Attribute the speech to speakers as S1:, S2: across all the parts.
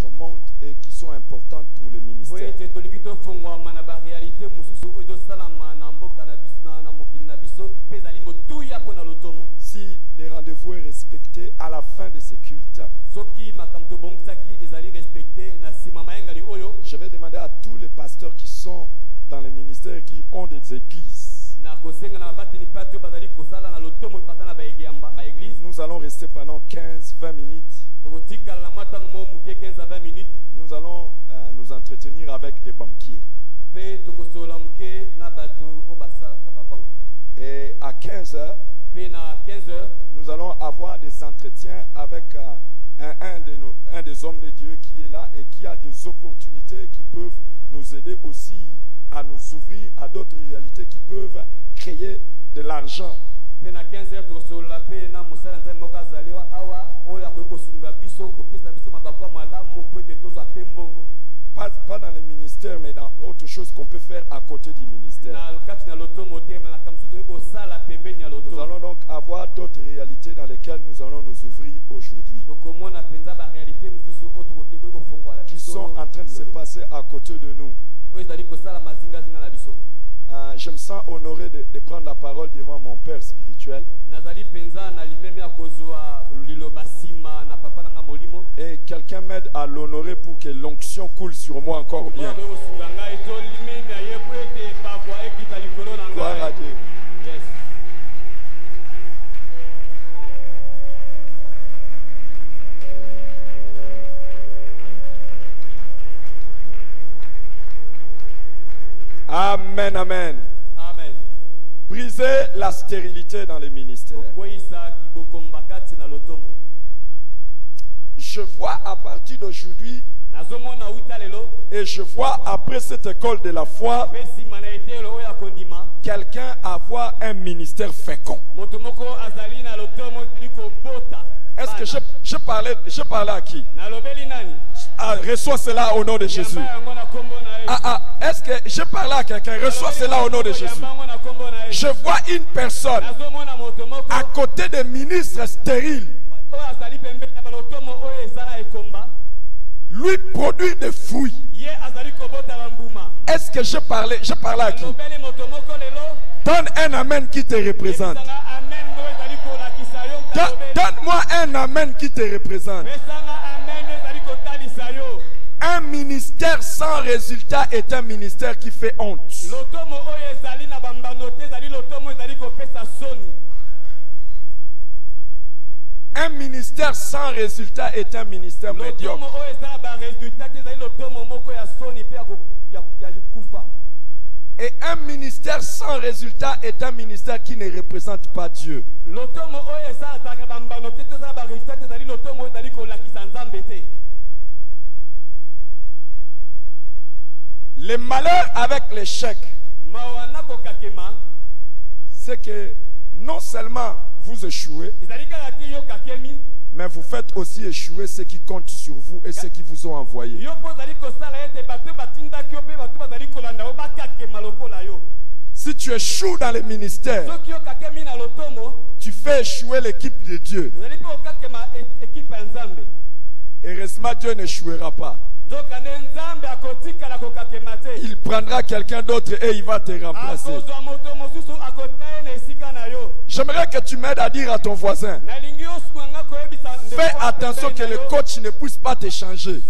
S1: notre monde et qui sont importantes pour le ministère. Si les rendez-vous est respecté à la fin de ces cultes, je vais demander à tous les pasteurs qui sont dans les ministères et qui ont des églises. Nous allons rester pendant 15-20 minutes. Nous allons nous entretenir avec des banquiers. Et à 15 heures, nous allons avoir des entretiens avec un des hommes de Dieu qui est là et qui a des opportunités qui peuvent nous aider aussi à nous ouvrir à d'autres réalités qui peuvent créer de l'argent. Pas dans les ministères, mais dans autre chose qu'on peut faire à côté du ministère. Nous allons donc avoir d'autres réalités dans lesquelles nous allons nous ouvrir aujourd'hui, qui sont en train de se passer à côté de nous. Je me sens honoré de prendre la parole devant mon père spirituel. Et quelqu'un m'aide à l'honorer pour que l'onction coule sur moi encore bien. Gloire à Dieu. Amen, amen.
S2: Amen.
S1: Briser la stérilité dans les ministères. Je vois à partir d'aujourd'hui, et je vois après cette école de la foi, quelqu'un avoir un ministère fécond. Est-ce que je parlais à qui? Reçois cela au nom de Jésus. Est-ce que je parlais à quelqu'un? Reçois cela au nom de Jésus. Je vois une personne à côté des ministres stériles lui produire des fruits. Est-ce que je parlais à qui? Donne un amen qui te représente. Donne-moi un amen qui te représente. Un ministère sans résultat est un ministère qui fait honte. Un ministère sans résultat est un ministère médiocre. Et un ministère sans résultat est un ministère qui ne représente pas Dieu. Le malheur avec l'échec, c'est que non seulement vous échouez, mais vous faites aussi échouer ceux qui comptent sur vous et ceux qui vous ont envoyé. Si tu échoues dans les ministères, tu fais échouer l'équipe de Dieu. Heureusement, Dieu n'échouera pas. Il prendra quelqu'un d'autre et il va te remplacer. J'aimerais que tu m'aides à dire à ton voisin, fais attention que le coach ne puisse pas te changer.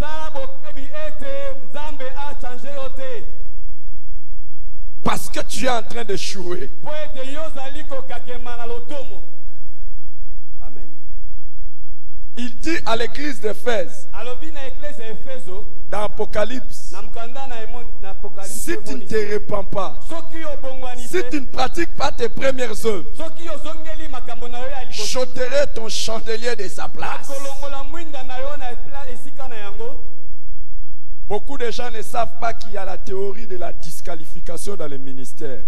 S1: Parce que tu es en train d'échouer.
S2: Amen.
S1: Il dit à l'église d'Éphèse, dans Apocalypse, si tu ne te répands pas, si tu ne pratiques pas tes premières œuvres, j'ôterai ton chandelier de sa place. Beaucoup de gens ne savent pas qu'il y a la théorie de la disqualification dans les ministères.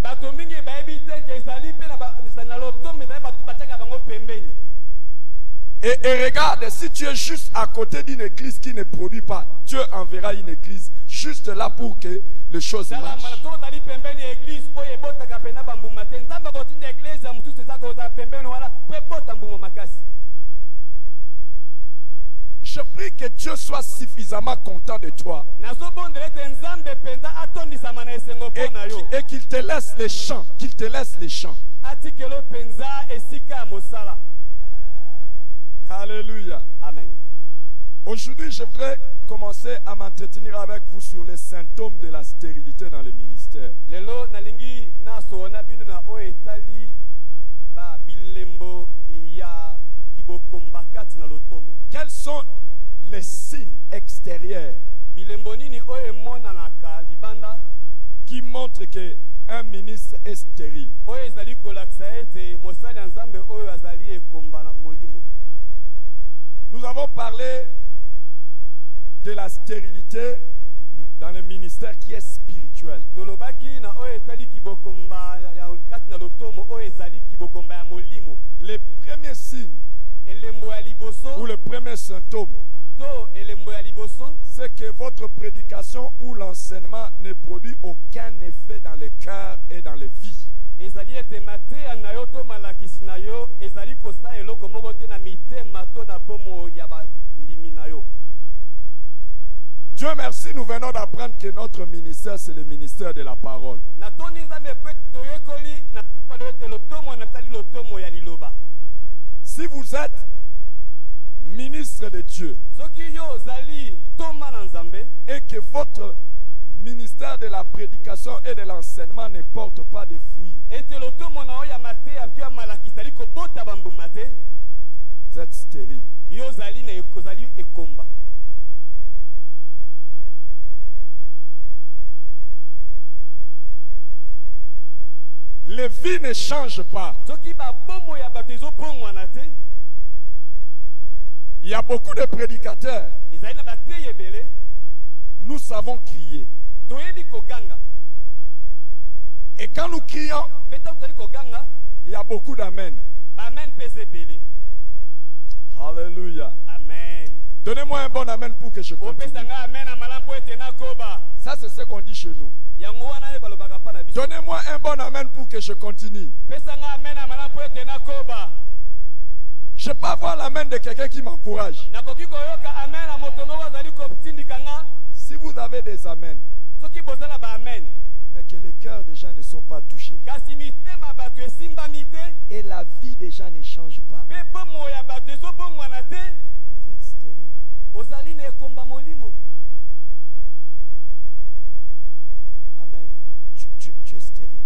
S1: Et regarde, si tu es juste à côté d'une église qui ne produit pas, Dieu enverra une église juste là pour que les choses marchent. Je prie que Dieu soit suffisamment content de toi. Et qu'il te laisse les champs. Qu'il te laisse les champs. Alléluia.
S2: Amen.
S1: Aujourd'hui, je voudrais commencer à m'entretenir avec vous sur les symptômes de la stérilité dans les ministères. Quels sont les signes extérieurs qui montrent qu'un ministre est stérile? Nous avons parlé de la stérilité dans le ministère qui est spirituel. Les premiers signes ou le premier symptôme, c'est que votre prédication ou l'enseignement ne produit aucun effet dans le cœur et dans les vies. Dieu merci, nous venons d'apprendre que notre ministère, c'est le ministère de la parole. Si vous êtes ministre de Dieu et que votre ministère de la prédication et de l'enseignement ne porte pas de fruits, vous êtes stérile. Les vies ne changent pas. Il y a beaucoup de prédicateurs. Nous savons crier. Et quand nous crions, il y a beaucoup d'amen. Alléluia.
S2: Amen.
S1: Donnez-moi un bon amen pour que je continue. Ça, c'est ce qu'on dit chez nous. Donnez-moi un bon amen pour que je continue. Je peux avoir l'amen de quelqu'un qui m'encourage. Si vous avez des amens, mais que les cœurs des gens ne sont pas touchés et la vie des gens ne change pas, vous êtes stérile.
S2: Amen.
S1: Tu es stérile.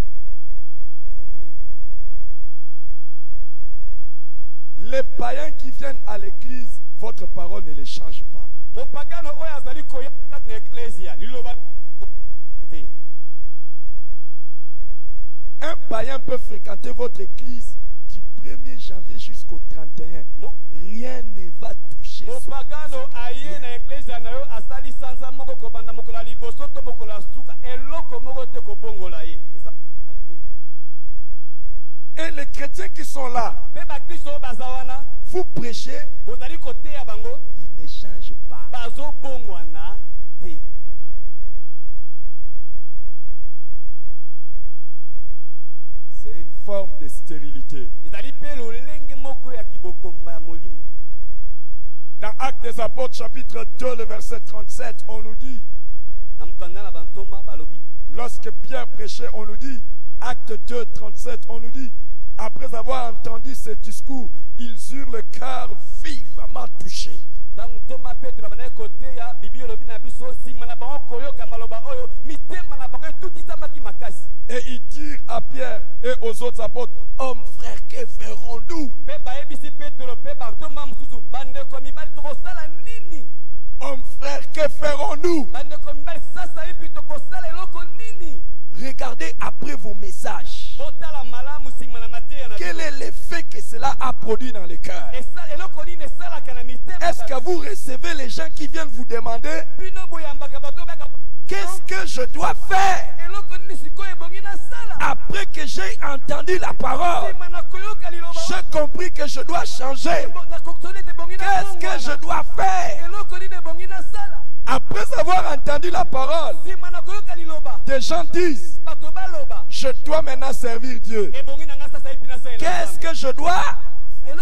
S1: Les païens qui viennent à l'église, votre parole ne les change pas. Un païen peut fréquenter votre église du 1er janvier jusqu'au 31. Rien ne va toucher. Et les chrétiens qui sont là, vous prêchez, ils ne changent pas. C'est une forme de stérilité. Dans Actes des Apôtres, chapitre 2, le verset 37, on nous dit, lorsque Pierre prêchait, on nous dit, Acte 2, 37, on nous dit, après avoir entendu ce discours, ils eurent le cœur vivement touché. Et ils dirent à Pierre et aux autres apôtres, hommes frères, que ferons-nous? Hommes frères, que ferons-nous? Regardez après vos messages. Quel est l'effet que cela a produit dans le cœur? Est-ce que vous recevez les gens qui viennent vous demander qu'est-ce que je dois faire après que j'ai entendu la parole? J'ai compris que je dois changer. Qu'est-ce que je dois faire? Après avoir entendu la parole, des gens disent, je dois maintenant servir Dieu. Qu'est-ce que je dois? Ils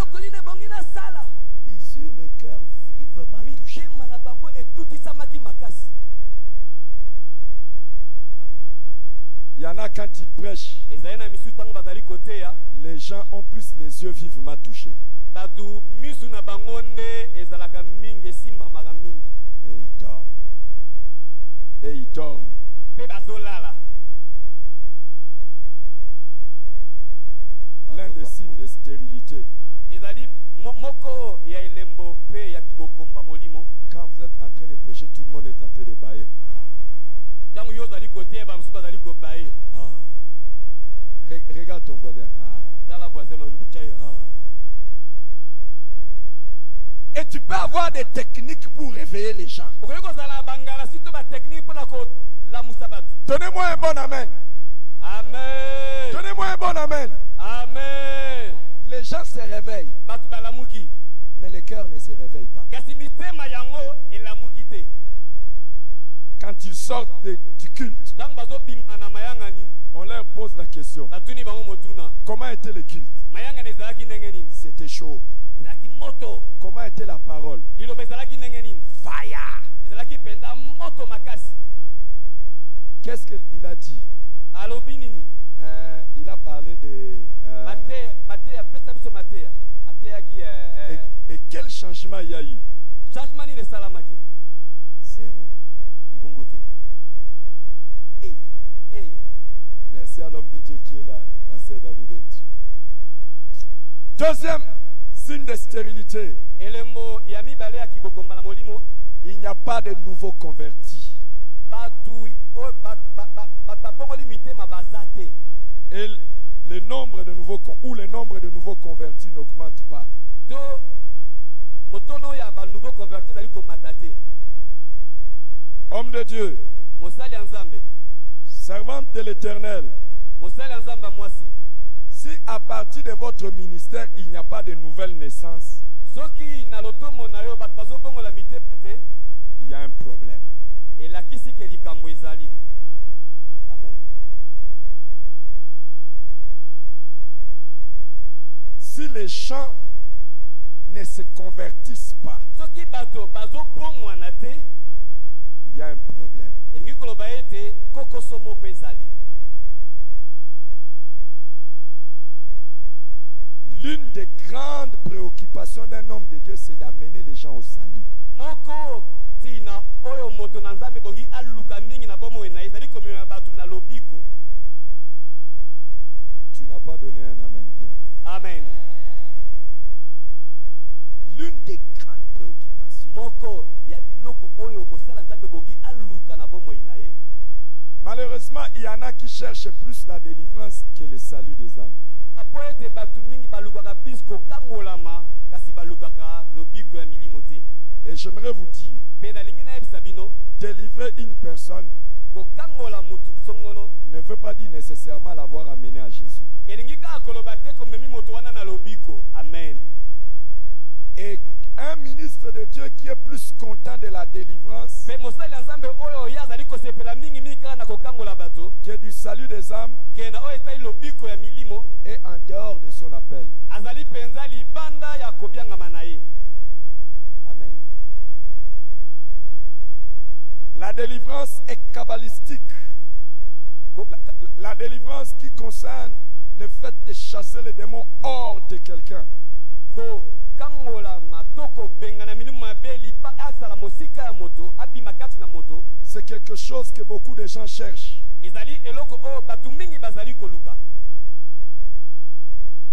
S1: eurent le le cœur vivement touché.
S2: mitema na bango etutisamaki makasi. Amen.
S1: Il y en a quand ils prêchent,
S2: Ezali na misu tango bazali koteya,
S1: les gens ont plus les yeux vivement touchés.
S2: batu misu na bango nde ezalaka mingi esimbamaka mingi.
S1: Et ils dorment. Et ils dorment.
S2: Pe bazolala.
S1: L'un des signes de stérilité.
S2: Ezali moko ya elembo pe ya kibokomba molimo.
S1: Quand vous êtes en train de prêcher, tout le monde est en train de bailler.
S2: Tango yo zali koteya ba musu bazali kobaye.
S1: Regarde ton voisin.
S2: Tala voisin lo luchaye.
S1: Et tu peux avoir des techniques pour réveiller les gens.
S2: Okoyeko zala bangala sito ba technique pona ko la musabat.
S1: Donnez-moi un bon amen.
S2: Amen.
S1: Donnez-moi un bon amen.
S2: Amen.
S1: Les gens se réveillent,
S2: Batu balamuki.
S1: mais le cœur ne se réveille pas.
S2: Kasi mitema yango elamuki te.
S1: Quand ils sortent du culte,
S2: Tango bazobima na mayangani,
S1: on leur pose la question.
S2: batuni bango motuna.
S1: Comment était le culte?
S2: Mayangani ezalaki ndenge nini?
S1: C'était chaud.
S2: Ezalaki moto.
S1: Comment était la parole?
S2: Liloba ezalaki ndenge nini?
S1: Fire.
S2: Ezalaki penda moto makasi.
S1: Qu'est-ce qu'il a dit?
S2: Alobi nini?
S1: Il a parlé de...
S2: Matéa, pesa biso Matéa. Ateyaki
S1: et quel changement il y a eu?
S2: changement nini esalamaki?
S1: Zéro.
S2: Ibungutu.
S1: Hey.
S2: Hey.
S1: Merci à l'homme de Dieu qui est là, le pasteur David Etu. Deuxième signe de stérilité.
S2: Elembo ya mibale ya kibokomba na molimo.
S1: Il n'y a pas de nouveaux convertis.
S2: Batu batapongoli mitema bazate.
S1: Et le nombre de nouveaux convertis n'augmente pas.
S2: To motono ya ba nouveau converti zali ko matate.
S1: Homme de Dieu,
S2: Mosali nzambe.
S1: servante de l'Éternel,
S2: Mosali nzamba mwasi.
S1: si à partir de votre ministère il n'y a pas de nouvelles naissances,
S2: Soki na lotomo na yo bat bazobongo la mitema te,
S1: il y a un problème.
S2: et la kisi ke likambo ezali. Amen.
S1: Si les gens ne se convertissent pas,
S2: Soki bato bazobongwa na te,
S1: il y a un problème.
S2: elingi koloba ete kokoso moko ezali.
S1: L'une des grandes préoccupations d'un homme de Dieu, c'est d'amener les gens au salut.
S2: Moko tina oyo moto na nzambe bongi aluka mingi na bomo na ezali komema bato na lobiko.
S1: Tu n'as pas donné un amen bien.
S2: Amen.
S1: L'une des grandes préoccupations.
S2: Moko ya biloko oyo mosala nzambe bongi aluka na bomo na ye.
S1: Malheureusement, il y en a qui cherchent plus la délivrance que le salut des âmes.
S2: Apo ete bato mingi balukaka plus kokangolama kasi balukaka lobiko ya milimo te.
S1: Et j'aimerais vous dire,
S2: Pe na lingi na yebisa bino
S1: délivrer une personne
S2: kokangola mutu songolo
S1: ne veut pas dire nécessairement l'avoir amené à Jésus.
S2: elingi kaka koloba te komemi moto wana na lobiko. Amen.
S1: Et un ministre de Dieu qui est plus content de la délivrance
S2: Pe mosali ya nzambe oyo ye azali kosepela mingi mingi kaka na kokangola bato
S1: que du salut des âmes
S2: ke na oyo etai lobiko ya milimo
S1: est en dehors de son appel.
S2: azali penza libanda ya kobiangama na ye. Amen.
S1: La délivrance est kabbalistique. La délivrance qui concerne le fait de chasser les démons hors de quelqu'un.
S2: Kokangola matoko bengana milimo mabe lipa asala mosika ya moto abima kati na moto.
S1: C'est quelque chose que beaucoup de gens cherchent.
S2: Ezali eloko o batu mingi bazali koluka.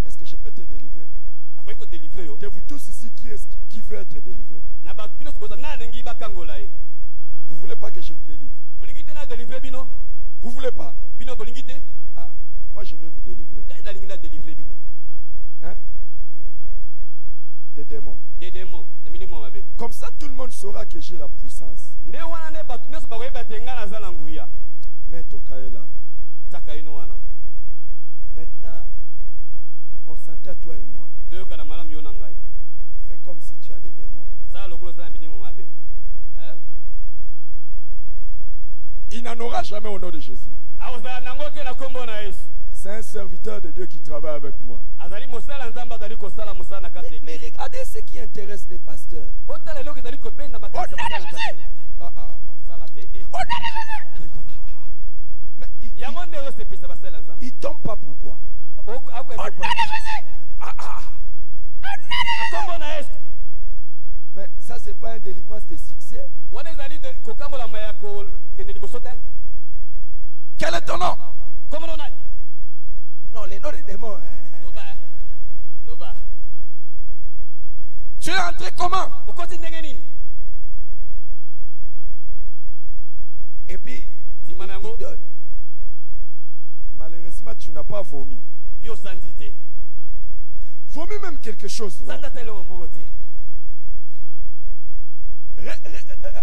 S1: Est-ce que je peux te délivrer?
S2: Nakoki ko délivrer yo.
S1: De vous tous ici, qui veut être délivré?
S2: Na batu bino soboza na lengi bakangola ye.
S1: Vous voulez pas que je vous délivre?
S2: Bolingi te na délivrer bino.
S1: Vous voulez pas?
S2: Bino bolingi te.
S1: Ah, moi je vais vous délivrer.
S2: Ngai na lingi na délivrer bino.
S1: Hein? Des démons.
S2: Des démons na milimo mabe.
S1: Comme ça, tout le monde saura que j'ai la puissance.
S2: Nde wana ne batu nyonso bakoyeba te nga naza na nguya.
S1: Mais toka est là.
S2: Taka ino wana.
S1: Maintenant, on s'entend toi et moi.
S2: Toyoka na malamu yo na ngai.
S1: Fais comme si tu as des démons.
S2: Sala lokolo sala milimo mabe.
S1: Il n'en aura jamais au nom de Jésus.
S2: Awosala nango te na kombo na Yesu.
S1: C'est un serviteur de Dieu qui travaille avec moi.
S2: Azali mosala nzamba azali kosala mosala na kati.
S1: Mais regardez ce qui est intéresse les pasteurs.
S2: otala eloko ezali kobenda makanisa basala nzambe sala te
S1: Mais
S2: yango nde osepesa basala nzambe
S1: il tombe pas pourquoi?
S2: akombo na yesu
S1: Mais ça, c'est pas une délivrance de succès.
S2: wana ezali kokangolama ya kokende liboso te.
S1: Quel est ton nom?
S2: kombo na nani?
S1: Non, les noms des démons.
S2: loba loba
S1: Tu es entré comment?
S2: okoti ndenge nini?
S1: Et puis, il donne. Malheureusement, tu n'as pas vomi.
S2: yo sanzi te.
S1: Vomis même quelque chose. Non?
S2: sanda te eloko moko te.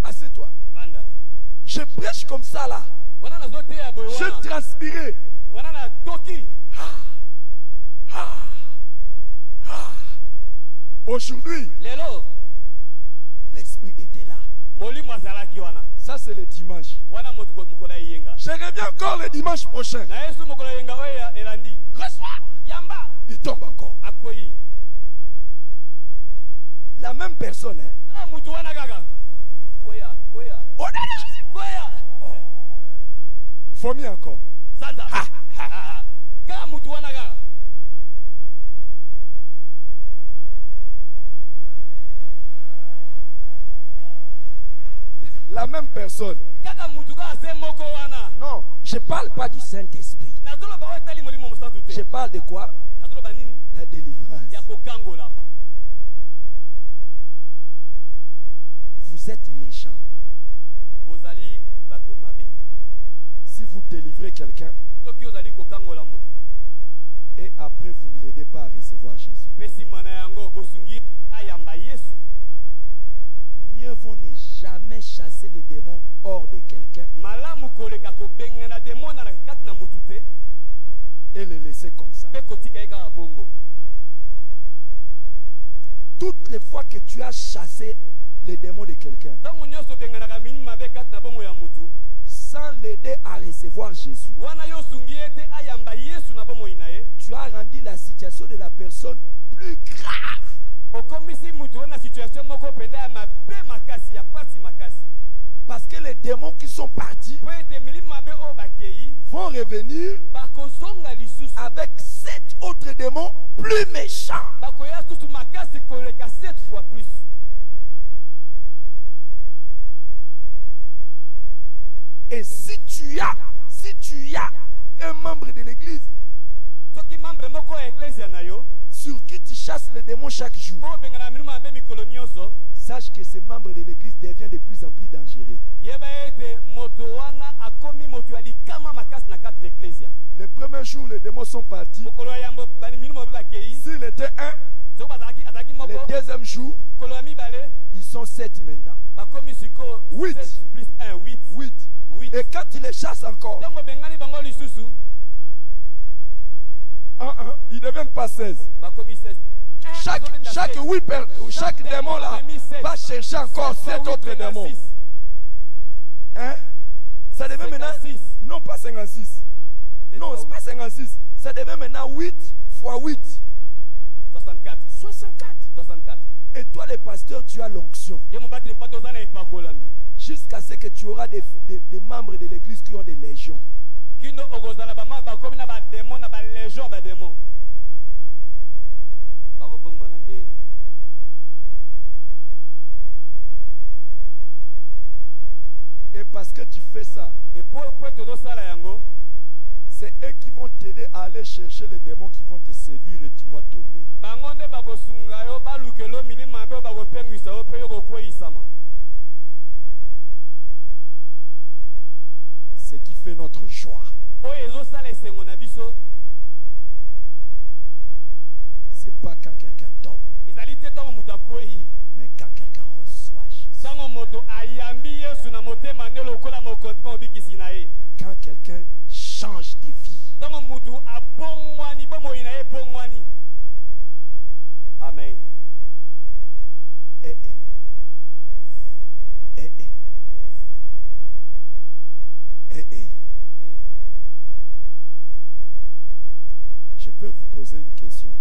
S1: Assieds-toi.
S2: banda
S1: Je prêche comme ça là.
S2: wana nazoteya boye
S1: Je
S2: wana
S1: transpirais.
S2: wana na toki.
S1: Aujourd'hui,
S2: lelo
S1: l'esprit était là.
S2: molimo azalaki wana.
S1: Ça, c'est le dimanche.
S2: wana mokolo ya yenga.
S1: Je reviens encore le dimanche prochain.
S2: na yesu mokolo ya yenga oyo elandi.
S1: Reçois.
S2: yamba
S1: Il tombe encore.
S2: akoyi.
S1: La même personne. Hein.
S2: Ah, mutu wana kaka. Koya. Koya.
S1: Vomis encore.
S2: Santa. Kaka mutu wana kaka.
S1: La même personne.
S2: Kaka mutu kaka se moko wana.
S1: Non, je ne parle pas du Saint-Esprit.
S2: Nazoloba oyo etali molimo mosantu te.
S1: Je parle de quoi?
S2: Nazoloba nini?
S1: La délivrance.
S2: Ya kokangolama.
S1: Vous êtes méchant.
S2: Bozali bato mabe.
S1: Si vous délivrez quelqu'un
S2: Soki ozali kokangola mutu.
S1: et après vous ne l'aidez pas à recevoir Jésus,
S2: Pesi mana yango bosungi ayamba Yesu.
S1: mieux vaut ne jamais chasser les démons hors de quelqu'un
S2: Malamu koleka kobengana demona na kati na mutu te.
S1: et le laisser comme ça.
S2: Pe kotika eka bongo.
S1: Toutes les fois que tu as chassé les démons de quelqu'un
S2: Tango nyonso benganaka minimi mabe kati na bongo ya mutu.
S1: sans l'aider à recevoir Jésus,
S2: Wana yo sungi ete ayamba Yesu na bongo inaye.
S1: tu as rendu la situation de la personne plus grave.
S2: Okomisi mutu wana situation moko penda ya mabe makasi ya pasi makasi.
S1: Parce que les démons qui sont partis
S2: Po ete milimi mabe o bakei
S1: vont revenir
S2: bakozonga lisusu.
S1: avec 7 autres démons plus méchants.
S2: Bakoya susu makasi koleka 7 fois plus.
S1: Et si tu as un membre de l'église
S2: Soki membre moko ya ecclesia na yo
S1: sur qui tu chasses les démons chaque jour,
S2: o bengana milimi mabe mikolo nyonso.
S1: sache que ce membre de l'église devient de plus en plus dangereux.
S2: Yeba ete moto wana akomi moto ya likama makasi na kati na ecclesia.
S1: Les premiers jours, les démons sont partis.
S2: Mokolo ya yambo bani milimi mabe bakei.
S1: S'il était un,
S2: Soki azalaki moko.
S1: le deuxième jour,
S2: Mokolo ya mibale
S1: ils sont 7 maintenant.
S2: bakomi siko
S1: 8.
S2: 7 plus 1 8.
S1: 8.
S2: 8.
S1: Et quand tu les chasses encore,
S2: Tango bengani bango lisusu
S1: ils ne deviennent pas 16.
S2: bakomi 16.
S1: Chaque démon là va chercher encore 7 autres démons. Hein? Ça devient maintenant. Non, pas 56. Non, c'est pas 56. Ça devient maintenant 8 fois 8.
S2: 64.
S1: 64.
S2: 64.
S1: Et toi, le pasteur, tu as l'onction. Jusqu'à ce que tu auras des membres de l'église qui ont des légions.
S2: Kino okozala ba mamba komi na ba démon na ba légion ba démon. Bako bongo na ndeni.
S1: Et parce que tu fais ça,
S2: et pour todo sala yango,
S1: c'est eux qui vont t'aider à aller chercher les démons qui vont te séduire et tu vas tomber.
S2: bangonde bako sunga yo ba lukelo milima mbe bako pengwisa yo pe yo kokweyisama.
S1: Ce qui fait notre joie. C'est pas quand quelqu'un tombe, mais quand quelqu'un reçoit Jésus. Quand quelqu'un change de vie.
S2: Amen.
S1: Eh. Je peux vous poser une question.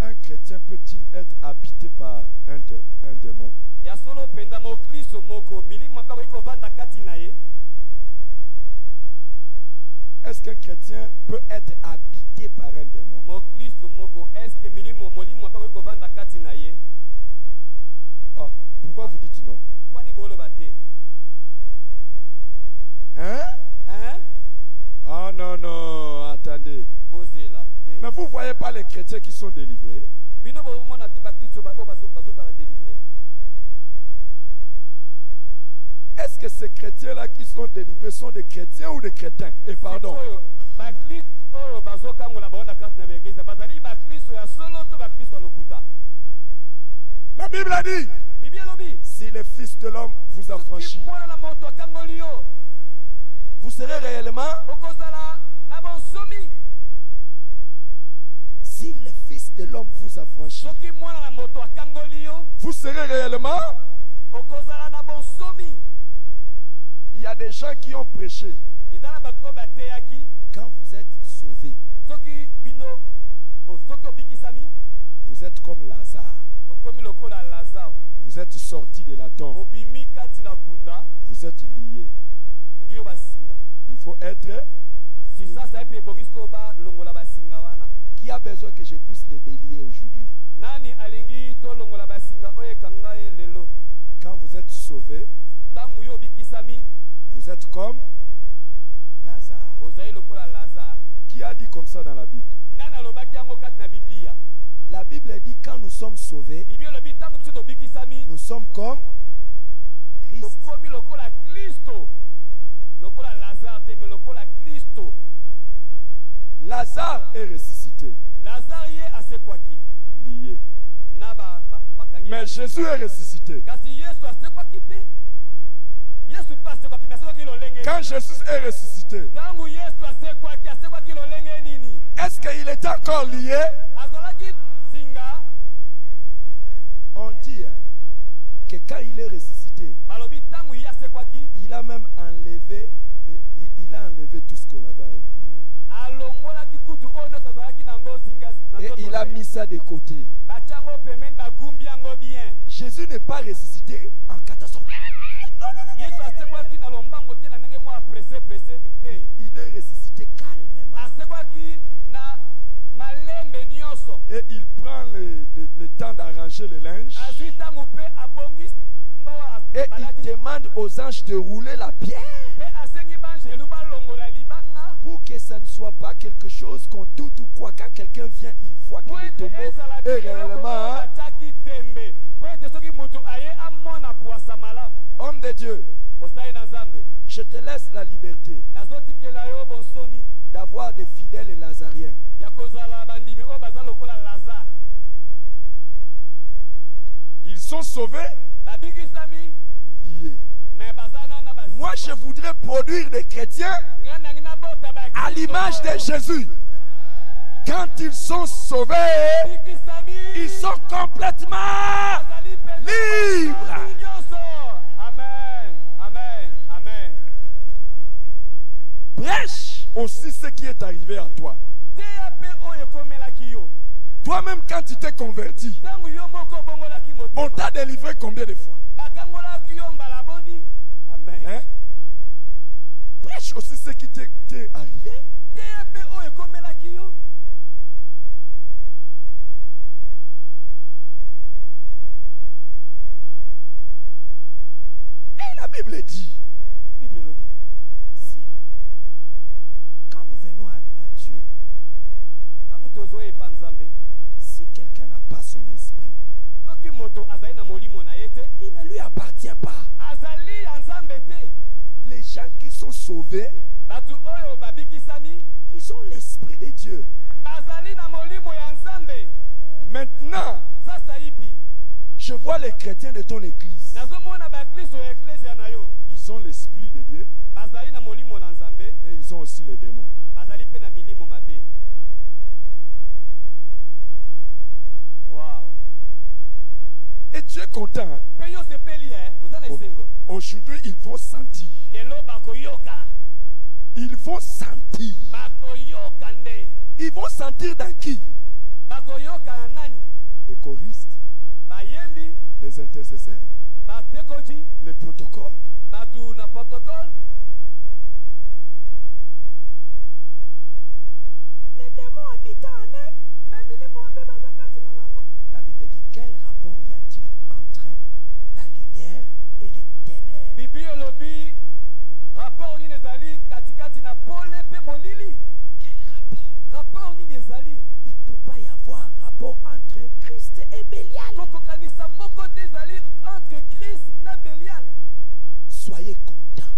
S1: Un chrétien peut-il être habité par un démon?
S2: ya solo penza mokristo moko milimo bakoki kovanda kati na ye.
S1: Est-ce qu'un chrétien peut être habité par un démon?
S2: Mokristo moko est-ce que milimo molimo bakoki kovanda kati na ye?
S1: Ah, pourquoi vous dites non?
S2: Kwani boloba te?
S1: Hein?
S2: Hein?
S1: Ah non, non, attendez.
S2: Bozela te.
S1: Mais vous ne voyez pas les chrétiens qui sont délivrés?
S2: Bino bomona te bakristo ba bazozala délivrer.
S1: Est-ce que ces chrétiens-là qui sont délivrés sont des chrétiens ou des crétins? Et pardon. La Bible a dit, si le Fils de l'homme vous affranchit, vous serez réellement. Si le Fils de l'homme vous affranchit, vous serez réellement. Il y a des gens qui ont prêché. Quand vous êtes sauvés, vous êtes comme Lazare. Vous êtes sorti de la tombe. Vous êtes liés. Il faut être. Qui a besoin que je puisse les délier aujourd'hui? Quand vous êtes sauvés, vous êtes comme Lazare. Qui a dit comme ça dans la Bible? La Bible dit quand nous sommes sauvés, nous sommes comme Christ. Lazare est ressuscité. Lié. Mais Jésus est ressuscité. Quand Jésus est ressuscité, est-ce qu'il est encore lié? On dit que quand il est ressuscité, il a même enlevé, tout ce qu'on avait lié. Et il a mis ça de côté. Jésus n'est pas ressuscité en catastrophe. Il est ressuscité calmement. Et il prend le temps d'arranger le linge. Et il demande aux anges de rouler la pierre. Pour que ça ne soit pas quelque chose qu'on doute ou quoi. Quand quelqu'un vient, il voit que le tombeau est réellement. Homme de Dieu, je te laisse la liberté d'avoir des fidèles et lazariens. Ils sont sauvés, liés. Moi, je voudrais produire des chrétiens à l'image de Jésus. Quand ils sont sauvés, ils sont complètement libres. Prêche aussi ce qui est arrivé à toi. Toi-même, quand tu t'es converti, on t'a délivré combien de fois? Hein? Prêche aussi ce qui t'est arrivé. Et la Bible dit, si quand nous venons à Dieu, si quelqu'un n'a pas son esprit, il ne lui appartient pas. Les gens qui sont sauvés, ils ont l'esprit de Dieu. Maintenant, je vois les chrétiens de ton église. Ils ont l'esprit de Dieu et ils ont aussi les démons.
S2: Wow.
S1: Et tu es content. Hein? Aujourd'hui, ils vont sentir. Ils vont sentir. Ils vont sentir dans qui? les choristes,
S2: bayembi
S1: les intercesseurs,
S2: batekoji
S1: les protocoles.
S2: batu na protocole.
S1: Les démons habitant en eux. La Bible dit, quel rapport y a-t-il entre la lumière et les ténèbres?
S2: Bibi elobi rapport ni nezali katikati na pole pe molili.
S1: Quel rapport?
S2: Rapport ni nezali.
S1: Il ne peut pas y avoir rapport entre Christ et Bélial.
S2: Koko kanisa moko tezali entre Christ na Bélial.
S1: Soyez contents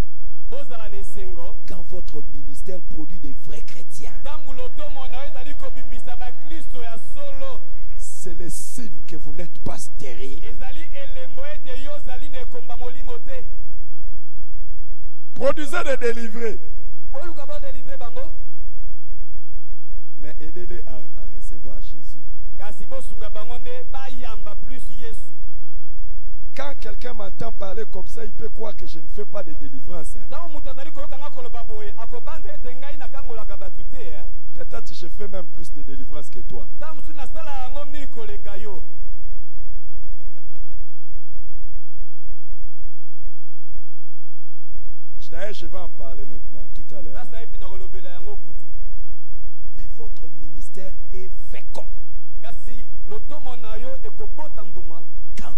S2: Bozala nesengo.
S1: quand votre ministère produit des vrais chrétiens.
S2: Tangu lotomo na ezali ko bimbisa ba Kristo ya solo.
S1: C'est le signe que vous n'êtes pas stérile.
S2: Ezali elembo ete yo zali ne komba molimo te.
S1: Produisez des délivrés.
S2: Oluka ba délivrer bango.
S1: Mais aidez-les à recevoir Jésus.
S2: Kasi bosunga bango nde bayamba plus Yesu.
S1: Quand quelqu'un m'entend parler comme ça, il peut croire que je ne fais pas de délivrance.
S2: Tangu mutu azali koyoka nga koloba boye akobanza ete ngai nakangolaka batu te.
S1: Peut-être que je fais même plus de délivrance que toi.
S2: Tangu mosusu nasala yango mingi koleka yo.
S1: D'ailleurs, je vais en parler maintenant, tout à l'heure.
S2: Sasa epi nakolobela yango kutu.
S1: Mais votre ministère est fécond.
S2: Kasi lotomo na yo ekobota mbuma
S1: Quand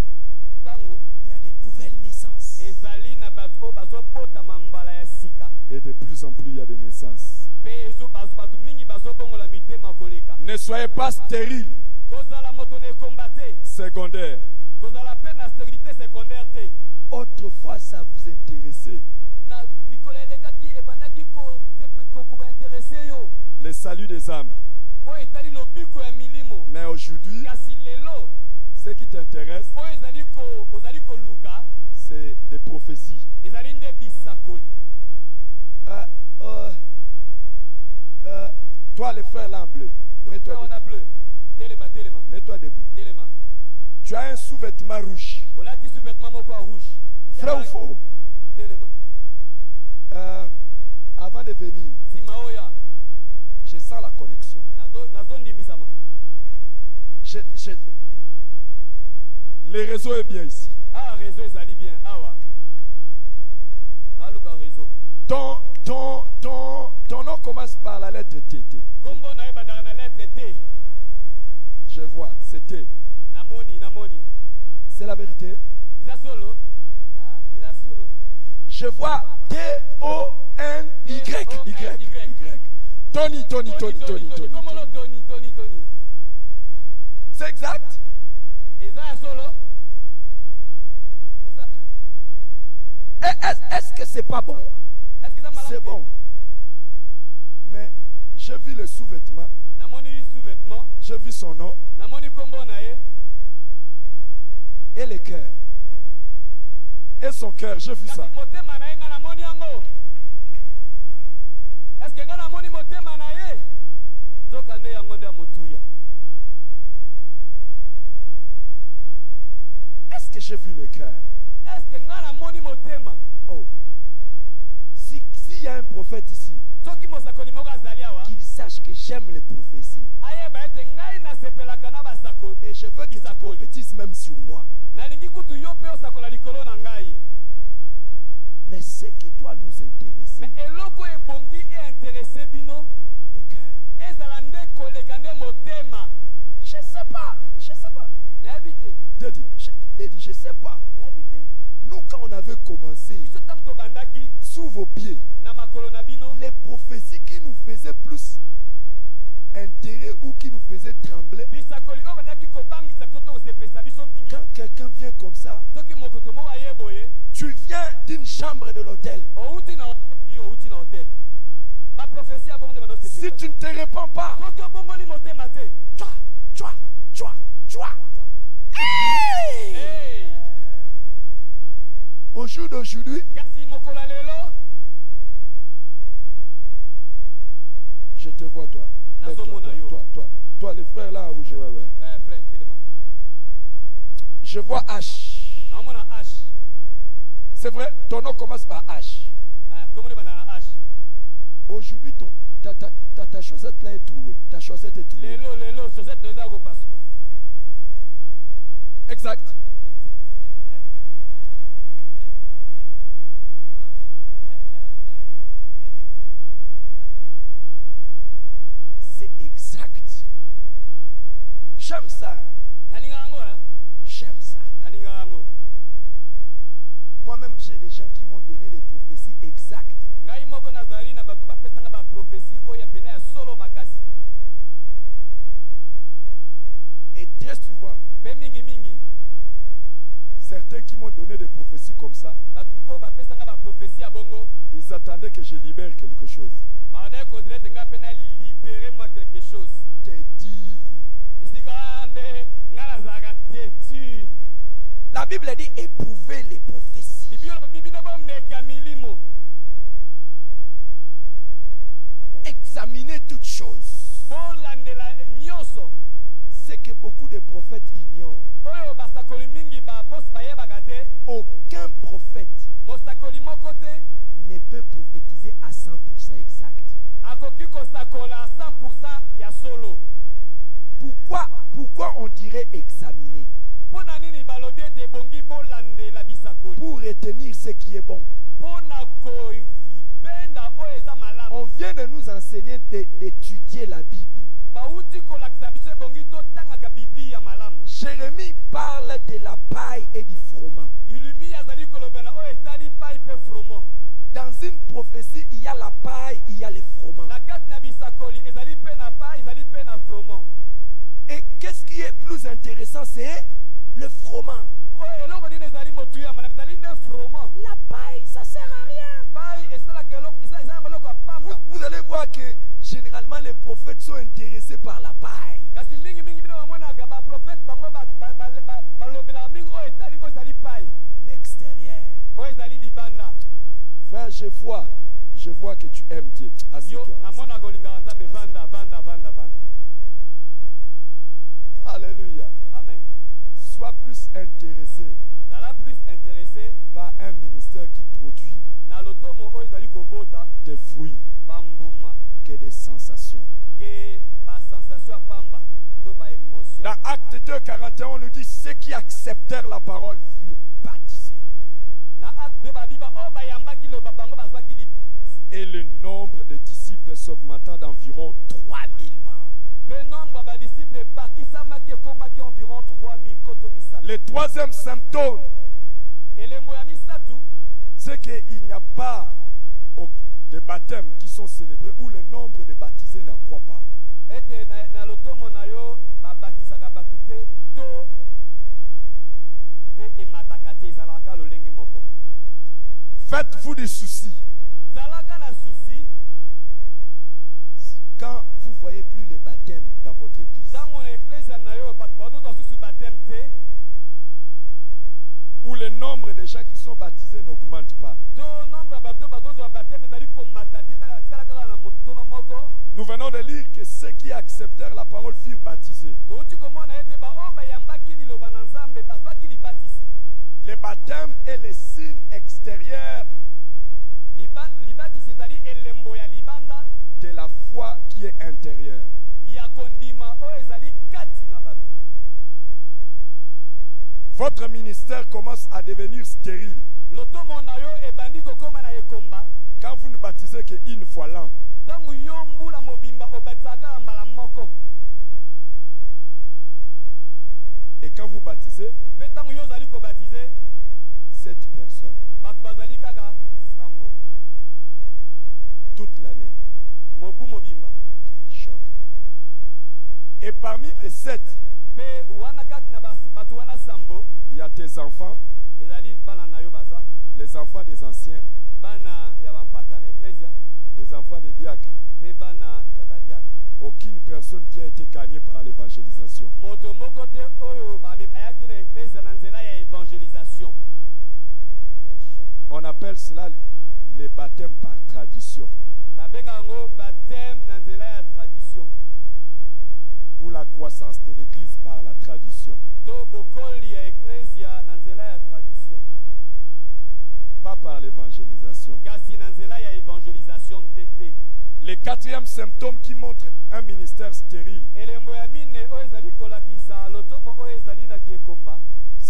S2: tangu
S1: il y a des nouvelles naissances.
S2: ezali na bato oyo bazobota mambala ya sika.
S1: Et de plus en plus, il y a des naissances.
S2: Pe bato mingi bazobongola mitema koleka.
S1: Ne soyez pas stériles,
S2: Kozala moto na ekomba te.
S1: secondaires.
S2: Kozala pe na stérilité secondaire te.
S1: Autrefois, ça vous intéressait.
S2: Na mikolo elekaki ebandaki kointéresse yo.
S1: Le salut des âmes.
S2: Oyo etali lobiko ya milimo.
S1: Mais aujourd'hui,
S2: Kasi lelo
S1: ce qui t'intéresse,
S2: oyo ozali koluka
S1: c'est des prophéties.
S2: ezali nde bisakoli.
S1: Toi, le frère là en bleu, mets-toi
S2: on
S1: debout.
S2: a bleu. Telema.
S1: Mets-toi debout.
S2: Telema.
S1: Tu as un sous-vêtement rouge.
S2: Olati sous-vêtement moko ya rouge.
S1: Vrai ou faux?
S2: Telema.
S1: Avant de venir,
S2: Sima oya.
S1: je sens la connexion.
S2: Nazo ndimisama.
S1: Le réseau est bien ici.
S2: Ah, réseau ezali bien. Awa. Naluka réseau.
S1: Ton nom commence par la lettre T.
S2: Kombo na ebandaka na lettre T.
S1: Je vois, c'est T.
S2: Namoni.
S1: C'est la vérité.
S2: Eza solo? Ah, eza solo.
S1: Je vois T-O-N-Y. Tony.
S2: Comment le Tony?
S1: C'est exact?
S2: Eza ya solo?
S1: Est-ce que c'est pas bon?
S2: Est-ce que ça malade?
S1: C'est bon. Mais j'ai vu le sous-vêtement.
S2: Namoni sous-vêtement.
S1: J'ai vu son nom.
S2: Namoni kombo na ye.
S1: Et le cœur. Et son cœur, j'ai vu ça.
S2: Motema na ye nga namoni yango. Est-ce que nga namoni motema na ye? Nzoka nde yango nde ya motuya.
S1: Est-ce que j'ai vu le cœur?
S2: Est-ce que nga namoni motema?
S1: Oh. S'il y a un prophète ici,
S2: Soki mosakoli moko azali awa.
S1: qu'il sache que j'aime les prophéties.
S2: Ayeba ete ngai nasepelaka na basako.
S1: Et je veux qu'il prophétise même sur moi.
S2: Nalingi kutu yo pe osakola likolo na ngai.
S1: Mais ce qui doit nous intéresser,
S2: Mais eloko ebongi e intéressé bino.
S1: le cœur.
S2: Ezala nde koleka nde motema.
S1: Je sais pas.
S2: Nayebi te.
S1: Daddy, je sais pas.
S2: Nayebi te.
S1: Nous, quand on avait commencé,
S2: Biso tango tobandaki
S1: sous vos pieds,
S2: na makolo na bino.
S1: les prophéties qui nous faisaient plus intérêt ou qui nous faisaient trembler,
S2: Bisakoli oyo bandaki kobangisa biso to kosepesa biso mingi.
S1: quand quelqu'un vient comme ça,
S2: Soki mokoto moko ayeboye.
S1: tu viens d'une chambre de l'hôtel.
S2: Outi na hotel. Ba prophétie abongo nde bano sepesa.
S1: Si tu ne te répands pas,
S2: Soki obongoli motema te.
S1: Hey!
S2: Hey!
S1: Au jour d'aujourd'hui,
S2: Kasi mokola lelo.
S1: je te vois toi. Toi, les frères là en rouge, ouais.
S2: Frère, dis-le-moi.
S1: Je vois H.
S2: Namona H.
S1: C'est vrai, ton nom commence par H.
S2: Comment on est dans H?
S1: Aujourd'hui, ta chaussette là est trouée. Ta chaussette est trouée.
S2: Lelo, chaussette de Zago Pasuka.
S1: exact. C'est exact. J'aime ça. J'aime ça. Moi-même, j'ai des gens qui m'ont donné des prophéties exactes. Et très souvent, certains qui m'ont donné des prophéties comme ça, ils attendaient que je libère quelque chose. T'es dit. La Bible dit éprouvez les prophéties. Examinez toutes choses. C'est que beaucoup de prophètes ignorent. Aucun prophète ne peut prophétiser à 100% exact. Pourquoi on dirait examiner? Pour retenir ce qui est bon. On vient de nous enseigner d'étudier la Bible. Jérémie parle de la paille et du froment. Dans une prophétie, il y a la paille, il y a le froment. Et qu'est-ce qui est plus intéressant, c'est le froment. La paille, ça sert à rien. Vous allez voir que généralement les prophètes sont intéressés par la paille. L'extérieur. Frère, je vois que tu aimes Dieu. Assieds-toi. Alléluia.
S2: Amen.
S1: Sois plus intéressé par un ministère qui produit des fruits que des sensations. Dans Acte 2, 41, on nous dit ceux qui acceptèrent la parole furent baptisés. Et le nombre de disciples s'augmenta d'environ 3000 membres. Le troisième symptôme, c'est qu'il n'y a pas de baptêmes qui sont célébrés où le nombre de baptisés n'en croît pas. Faites-vous des soucis quand vous ne voyez plus les baptêmes dans votre église, où le nombre de gens qui sont baptisés n'augmente pas. Nous venons de lire que ceux qui acceptèrent la parole furent baptisés. Le baptême est le signe extérieur de la foi qui est intérieure. Votre ministère commence à devenir stérile quand vous ne baptisez qu'une fois l'an. Et quand vous baptisez 7 personnes toute l'année. Quel choc. Et parmi les 7, il y a tes enfants, les enfants des anciens, les enfants des diacres. Aucune personne qui a été gagnée par l'évangélisation. On appelle cela les baptêmes par tradition. Ou la croissance de l'église par la tradition. Pas par l'évangélisation. Le quatrième symptôme qui montre un ministère stérile,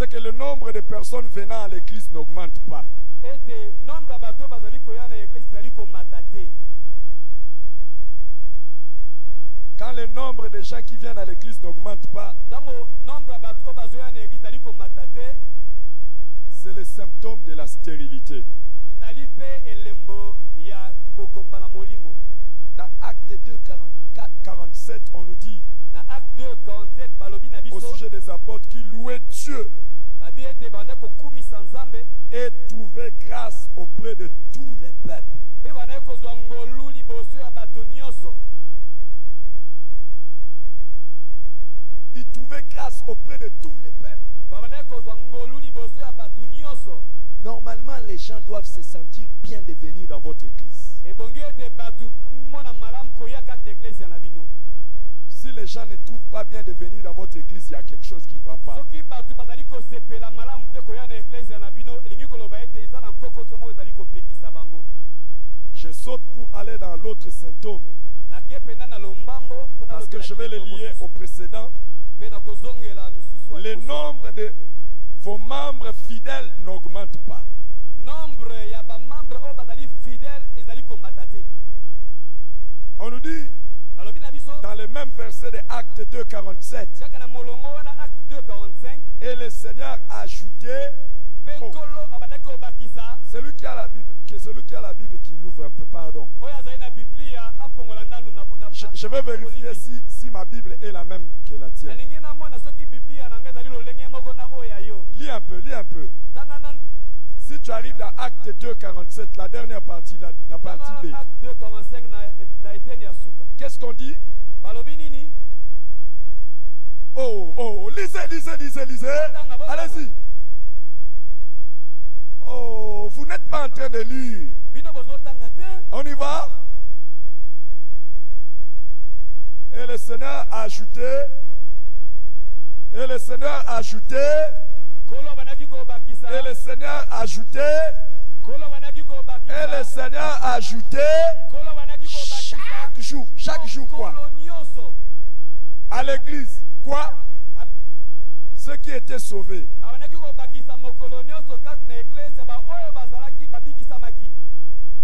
S1: c'est que le nombre de personnes venant à l'église n'augmente pas.
S2: ete nombre ya bato bazali koya na église ezali komata te.
S1: Quand le nombre de gens qui viennent à l'église n'augmente pas,
S2: Ntango nombre ya bato oyo bazoya na église ezali komata te,
S1: c'est le symptôme de la stérilité.
S2: ezali mpe elembo ya kibokomba na molimo.
S1: Dans Acte 2, 47, on nous dit,
S2: Na acte 2 47 balobi na
S1: au
S2: biso
S1: sujet des apôtres qui louaient Dieu
S2: babi ete banda kokumisa Nzambe
S1: et trouvaient grâce auprès de tous les peuples.
S2: mpe banda kozwa ngolu liboso ya bato nyonso.
S1: Ils trouvaient grâce auprès de tous les peuples.
S2: Banda kozwa ngolu liboso ya bato nyonso.
S1: Normalement, les gens doivent se sentir bien de venir dans votre église.
S2: Ebongi ete bato mona malamu koya kati na église na bino.
S1: Si les gens ne trouvent pas bien de venir dans votre église, il y a quelque chose qui ne va pas.
S2: Soki bato bazali kosepela malamu te koya na église na bino, elingi koloba ete eza na nkokoso moko ezali kopekisa bango.
S1: Je saute pour aller dans l'autre symptôme
S2: Nake pena na lombango mpona
S1: parce que je vais le lier au précédent.
S2: mpe na kozongela misusu
S1: Le nombre de vos membres fidèles n'augmente pas.
S2: nombre ya bamembre oyo bazali fidèle ezali komata te.
S1: On nous dit
S2: Balobi na biso
S1: dans le même verset de Acte 2, 47,
S2: kaka na molongo wana acte 2 45
S1: et le Seigneur a ajouté,
S2: mpe nkolo abandaki kobakisa
S1: celui qui a la Bible, qui l'ouvre un peu, pardon.
S2: oyo azali na biblia afongola ndanu na
S1: Je vais vérifier si ma Bible est la même que la tienne.
S2: nalingi namona soki biblia na ngai ezali lolenge moko na oyo ya yo.
S1: Lis un peu, lis un peu.
S2: Tanga na
S1: Si tu arrives dans Acte 2, 47, la dernière partie, la partie B,
S2: acte 2 45 na eteni ya suka
S1: qu'est-ce qu'on dit?
S2: balobi nini?
S1: Oh, lisez, lisez, lisez, lisez. Allez-y. Oh, vous n'êtes pas en train de lire.
S2: bino bozotanga te.
S1: On y va? Et le Seigneur a ajouté, et le Seigneur a ajouté,
S2: Kolo abandaki kobakisa.
S1: et le Seigneur a ajouté,
S2: Kolo abandaki kobakisa.
S1: et le Seigneur a ajouté,
S2: Kolo abandaki kobakisa.
S1: chaque jour quoi?
S2: Kolo nyonso.
S1: À l'église, quoi? Ceux qui étaient sauvés.
S2: Abandaki kobakisa mokolo nyonso kati na église ba oyo bazalaki babikisamaki.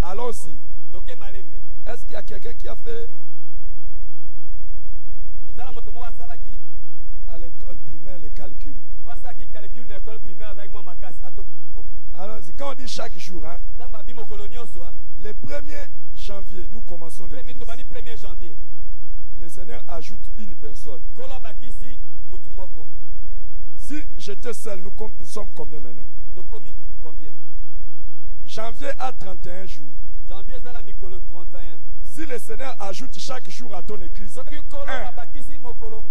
S1: Allons-y.
S2: Toke malembe.
S1: Est-ce qu'il y a quelqu'un qui a fait
S2: Ezala moto moko asalaki.
S1: à l'école primaire le calcul?
S2: Asalaki calcul na école primaire azalaki mwa makasi ato.
S1: Allons-y. Quand on dit chaque jour, hein,
S2: Ntango babi mokolo nyonso
S1: le 1er janvier, nous commençons l'église.
S2: tobandi 1er janvier.
S1: Le Seigneur ajoute une personne.
S2: Kolo abakisi mutu moko.
S1: Si j'étais seul, nous sommes combien maintenant?
S2: Tokomi combien?
S1: Janvier a 31 jours.
S2: Janvier ezala mikolo 31.
S1: Si le Seigneur ajoute chaque jour à ton église,
S2: Soki kolo abakisi mokolo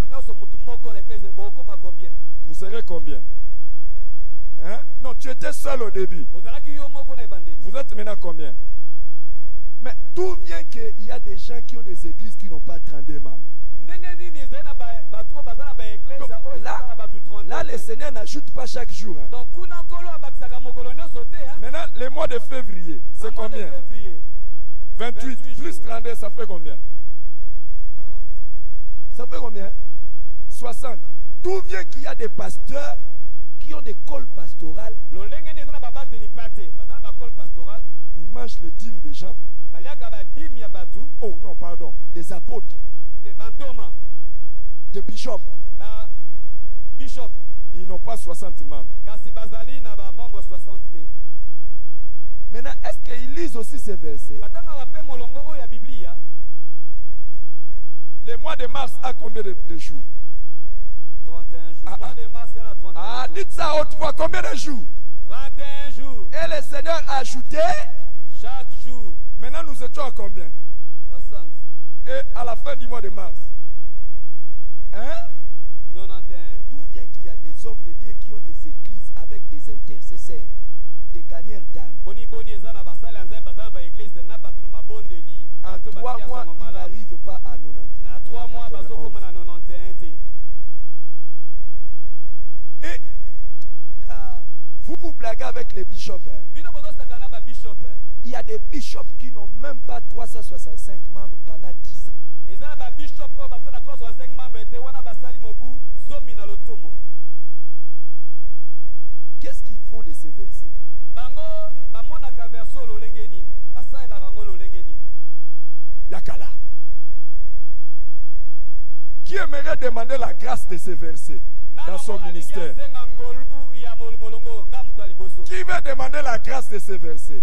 S2: nyonso mutu moko na église bokoma combien?
S1: vous serez combien? Hein? Non, tu étais seul au début.
S2: Ozalaki yo moko na ebandeli.
S1: Vous êtes maintenant combien? Mais d'où vient qu'il y a des gens qui ont des églises qui n'ont pas 32 membres?
S2: Ndenge nini ezali na bato oyo baza na baeglise oyo ezala na bato 30.
S1: Là, le Seigneur n'ajoute pas chaque jour. Hein.
S2: Donc kuna kolo abakisaka mokolo nyonso te.
S1: Maintenant, le mois de février, c'est combien? 28 plus 32, ça fait combien?
S2: 40.
S1: Ça fait combien? 60. D'où vient qu'il y a des pasteurs qui ont des cols pastorales?
S2: Lolenge ni ezala babateni pate. Baza na bakole pastoral.
S1: Ils mangent les dîmes des gens.
S2: Baliaka badimi ya batu.
S1: Oh non, pardon. Des apôtres.
S2: Des bantoma.
S1: Des bishops.
S2: Bishop.
S1: Ils n'ont pas 60 membres.
S2: Kasi bazali na ba membre 60 te.
S1: Maintenant, est-ce qu'ils lisent aussi ces versets?
S2: Batanga bape molongo oyo ya Biblia.
S1: Le mois de mars a combien de jours?
S2: 31 jours. Mois de mars, il y en a 31
S1: Ah,
S2: jours.
S1: dites ça à haute voix. Combien de jours?
S2: 31 jours.
S1: Et le Seigneur a ajouté.
S2: Chaque jour.
S1: Maintenant, nous étions à combien?
S2: 60.
S1: Et à la fin du mois de mars? Hein?
S2: 91.
S1: D'où vient qu'il y a des hommes de Dieu qui ont des églises avec des intercesseurs, des gagneurs d'âmes?
S2: Boni boni ezana basali anzai bazana ba église na batu na mabondeli.
S1: En 3 mois, ils n'arrivent pas à 91.
S2: Na 3 mois bazokoma na 91 te.
S1: Et vous vous blaguez avec les bishops. Hein?
S2: Bino bozosaka na ba bishop.
S1: Il y a des bishops qui n'ont même pas 365 membres pendant 10 ans.
S2: Ezana ba bishop o bazana 365 membres te wana basali mobu zomi na lotomo.
S1: font de ces versets?
S2: Bango bamonaka verso lolenge nini? Basalelaka ngo lolenge nini?
S1: Yakala. Qui aimerait demander la grâce de ces versets dans son ministère? Qui veut demander la grâce de ces versets?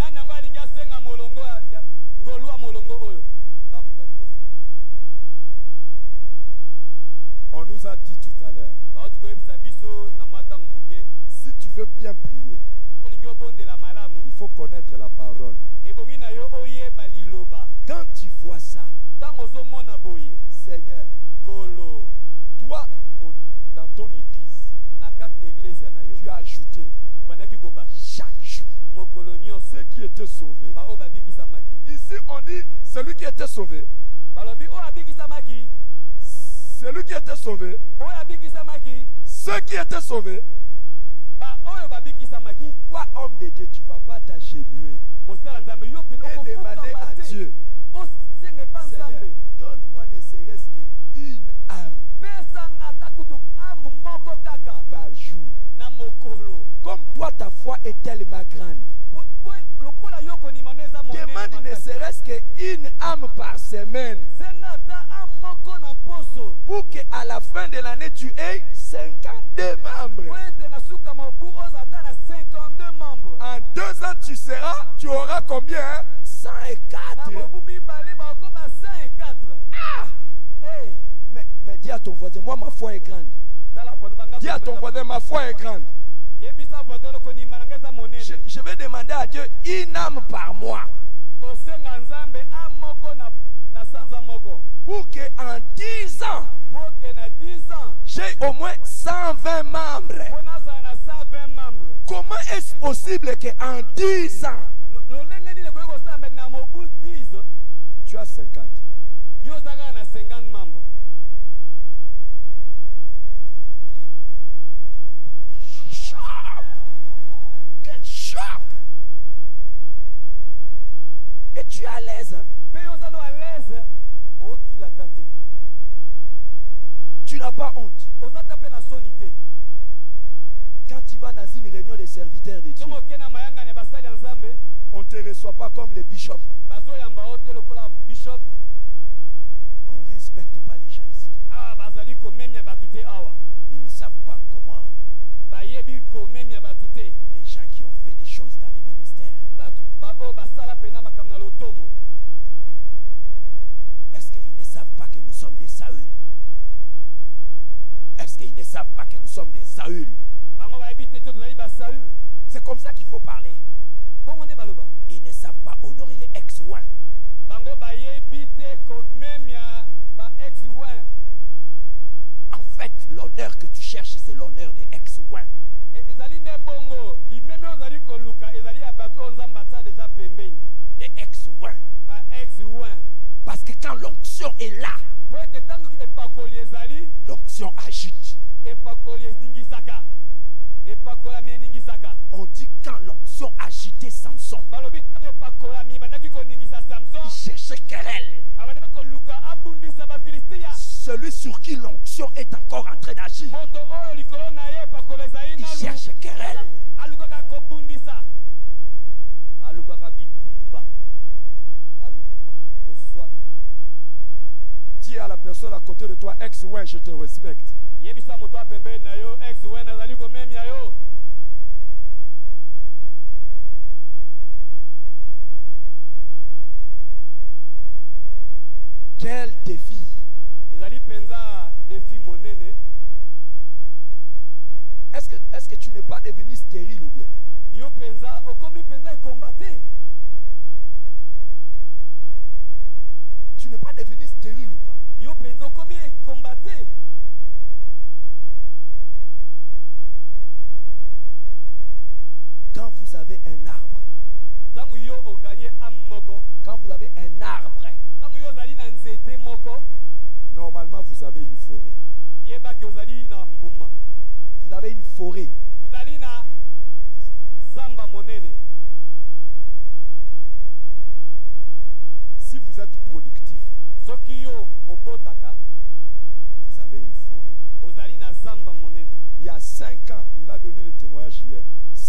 S1: On nous a dit tout à l'heure, si tu veux bien prier, il faut connaître la parole. Quand tu vois ça, Seigneur, toi, dans ton église, tu as ajouté chaque jour ceux qui étaient sauvés. Ici, on dit celui qui était sauvé. Celui qui était sauvé. Ceux qui étaient sauvés. Pourquoi, homme de Dieu, tu ne vas pas t'agenouiller et demander à Dieu, Seigneur, donne-moi ne serait-ce qu'une âme par jour. Comme toi, ta foi est tellement grande. Demande ne serait-ce qu'une âme par semaine. Pour qu'à la fin de l'année, tu aies 52 membres. En 2 ans, tu auras combien? 104. Ah! Mais dis à ton voisin, moi ma foi est grande. Dis à ton voisin, ma foi est grande. Je vais demander à Dieu une âme par mois. Pour qu'en 10 ans, j'ai au moins 120 membres. Comment est-ce possible qu'en 10 ans, tu as 50? Quel choc! Et tu es à l'aise. Tu n'as pas honte. Quand tu vas dans une réunion des serviteurs de Dieu, on ne te reçoit pas comme les bishops. On ne respecte pas les gens ici. Ils ne savent pas comment. Les gens qui ont fait des choses dans les ministères. Est-ce qu'ils ne savent pas que nous sommes des Saül? Est-ce qu'ils ne savent pas que nous sommes des Saül? C'est comme ça qu'il faut parler. Ils ne savent pas honorer les ex-ouins. En fait, l'honneur que tu cherches, c'est l'honneur des ex-ouins. Les ex-ouins. Parce que quand l'onction est là, l'onction agite. On dit quand l'onction agitait Samson, il cherchait querelle. Celui sur qui l'onction est encore en train d'agir, il cherche querelle. Dis à la personne à côté de toi, ex-ouin, je te respecte. Quel défi! Est-ce que tu n'es pas devenu stérile ou bien? Tu n'es pas devenu stérile ou pas? Quand vous avez un arbre, quand vous avez un arbre, normalement vous avez une forêt. Vous avez une forêt. Si vous êtes productif, vous avez une forêt. Il y a 5 ans, il a donné le témoignage hier.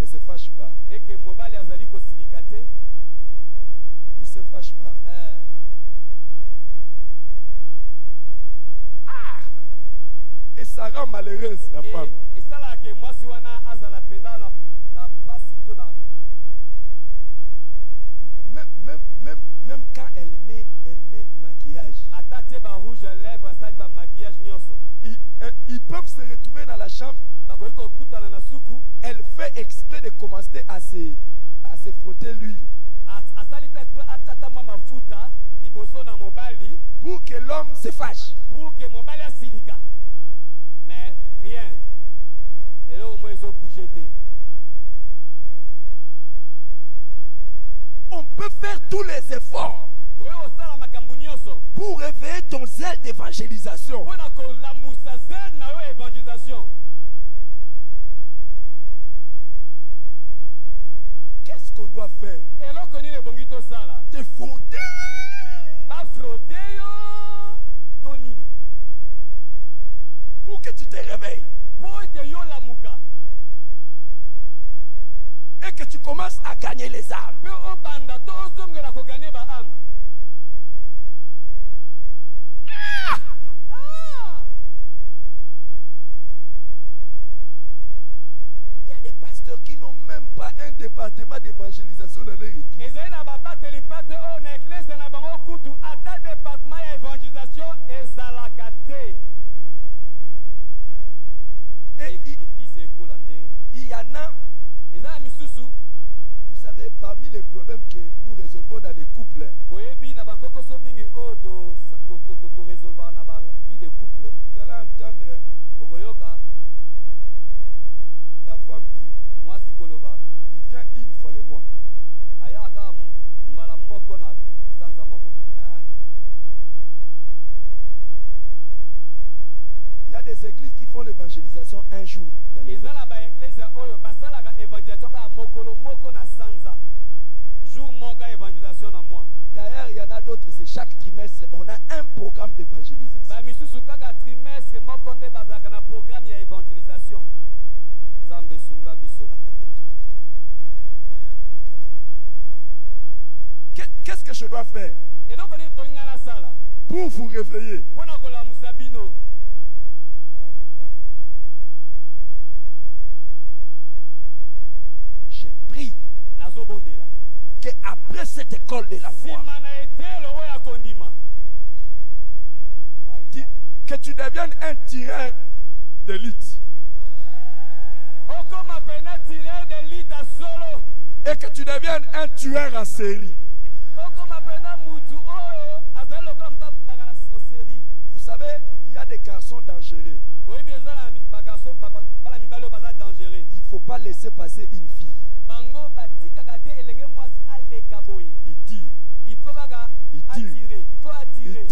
S1: ne se fâche pas.
S2: Et que mobali azali ko silikate.
S1: Il ne se fâche pas. Et ça rend malheureuse la femme.
S2: Et ça là que moi si wana azala penda na pasito na.
S1: Même quand elle met maquillage.
S2: Atate ba rouge à lèvres, sali ba maquillage nyonso.
S1: Ils peuvent se retrouver dans la chambre.
S2: Elle
S1: fait exprès de commencer à se frotter l'huile. Pour que l'homme se fâche.
S2: Mais rien. Et là, au moins, ils ont bougé.
S1: On peut faire tous les efforts pour réveiller ton zèle d'évangélisation. Qu'est-ce qu'on doit faire? Te frotter. Pour que tu te réveilles. Et que tu commences à gagner les âmes. Il y a des pasteurs qui n'ont même pas un département d'évangélisation dans leur église. Et il y en a. Vous savez, parmi les problèmes que nous résolvons dans les couples, vous allez entendre la femme dit, il vient une fois le mois. Il y a des églises qui font l'évangélisation un jour dans les D'ailleurs, il y en a d'autres, c'est chaque trimestre, on a un programme d'évangélisation. Qu'est-ce que je dois faire pour vous réveiller? J'ai pris qu'après cette école de la foi, que tu deviennes un tireur d'élite. Et que tu deviennes un tueur en série. Vous savez, il y a des garçons dangereux. Il ne faut pas laisser passer une fille. Il tire.
S2: Il faut attirer.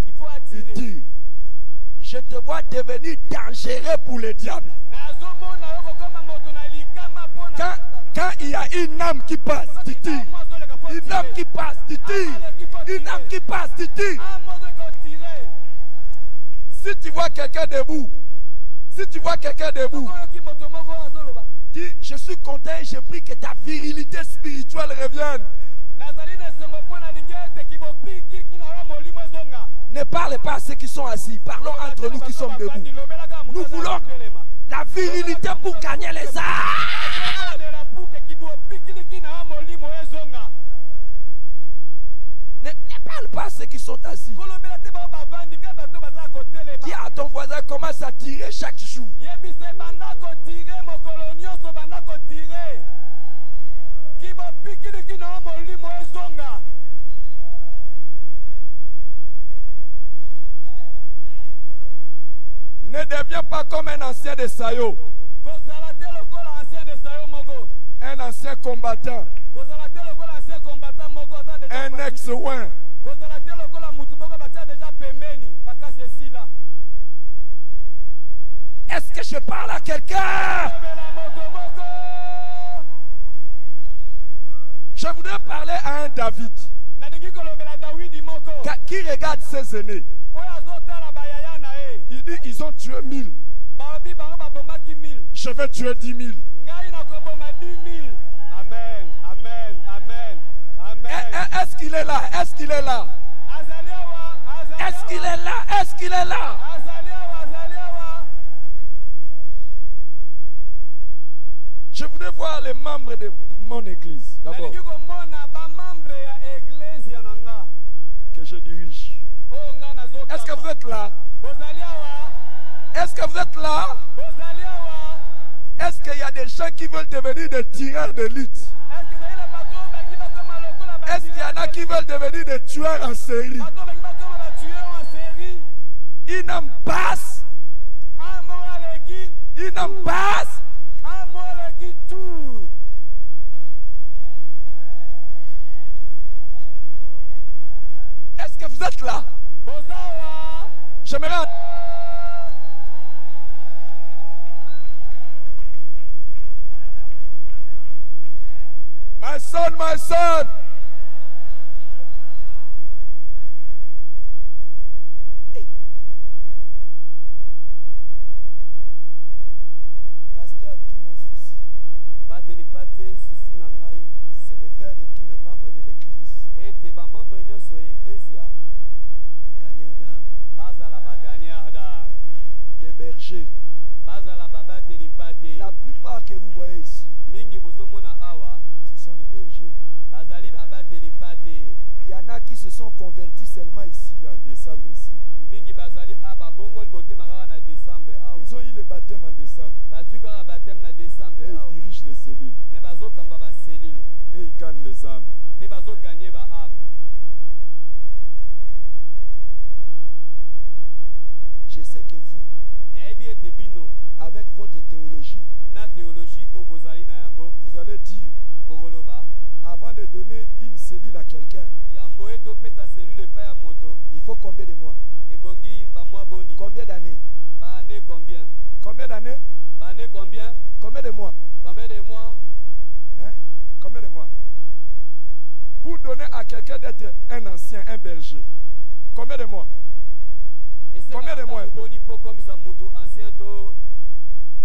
S2: Il faut attirer.
S1: Je te vois devenir dangereux pour le diable. Quand il y a une âme qui passe, tu tires. Une âme qui passe, tu tires. Une âme qui passe, tu tires. Si tu vois quelqu'un debout, dis, je suis content et je prie que ta virilité spirituelle revienne. Ne parlez pas à ceux qui sont assis, parlons entre nous qui sommes debout. Nous voulons la virilité pour gagner les âmes. Ne parle pas à ceux qui sont assis. Dis à ton voisin, commence à tirer chaque jour. Ne deviens pas comme un ancien de Sayo. Un ancien combattant. Un ex-ouin. Est-ce que je parle à quelqu'un? Je voudrais parler à un David qui regarde ses aînés. Il dit, ils ont tué 1000. Je vais tuer 10 000. là? Est-ce qu'il est là? Est-ce qu'il est là? Est-ce qu'il est là? Est-ce qu'il est là? Je voudrais voir les membres de mon église d'abord que je dirige. Est-ce que vous êtes là? Est-ce que vous êtes là? Est-ce qu'il y a des gens qui veulent devenir des tireurs d'élite? Est-ce qu'il y en a qui veulent devenir des tueurs en série? Ils n'en passent. Ils n'en passent. Est-ce que vous êtes là? J'aimerais. My son, my son. Hey. Pasteur, tout mon souci, c'est de faire de tous les membres de l'église des gagneurs d'âme, des bergers. La plupart que vous voyez ici, ce sont des bergers. Il y en a qui se sont convertis seulement ici en décembre ici. Ils ont eu le baptême en décembre. Et ils dirigent les cellules. Et ils gagnent les âmes. Je sais que vous, avec votre théologie, vous allez dire, avant de donner une cellule à quelqu'un, il faut combien de mois? Combien d'années? Combien d'années? Combien de mois? Hein? Combien de mois? Pour donner à quelqu'un d'être un ancien, un berger, combien de mois? Combien de mois?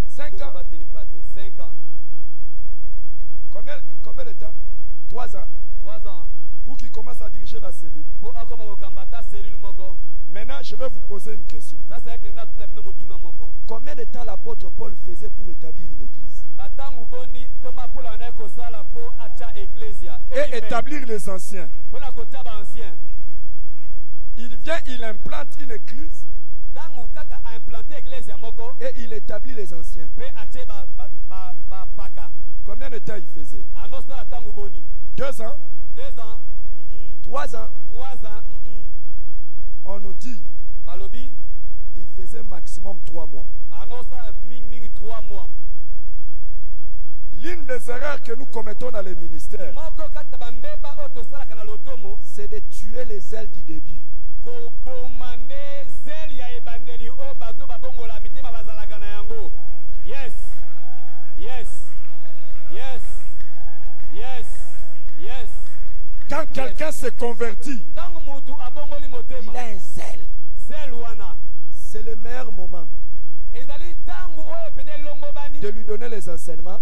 S1: 5 ans.
S2: 5 ans.
S1: Combien de temps? 3 ans.
S2: 3 ans.
S1: Pour qu'il commence à diriger la cellule. Maintenant, je vais vous poser une question. Combien de temps l'apôtre Paul faisait pour établir une église? Et établir les anciens. Il vient, il implante une église. Et il établit les anciens. Combien de temps il faisait? 2 ans? 3 ans?
S2: 3 ans.
S1: On nous dit il faisait maximum 3 mois.
S2: 3 mois.
S1: L'une des erreurs que nous commettons dans les ministères, c'est de tuer les ailes du début.
S2: Yes. Yes. Yes. Yes. Yes.
S1: Quand quelqu'un se convertit, il a un zèle. C'est le meilleur moment de lui donner les enseignements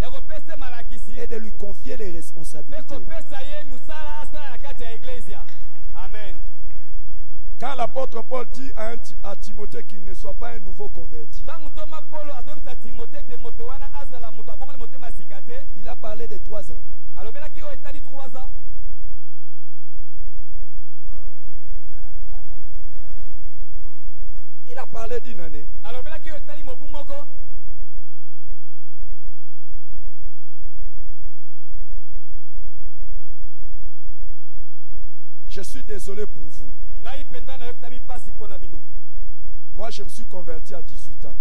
S1: et de lui confier les responsabilités.
S2: Amen.
S1: Quand l'apôtre Paul dit à Timothée qu'il ne soit pas un nouveau converti, il a parlé de 3 ans. Il a parlé d'1 année. Je suis désolé pour vous. Moi, je me suis converti à 18 ans.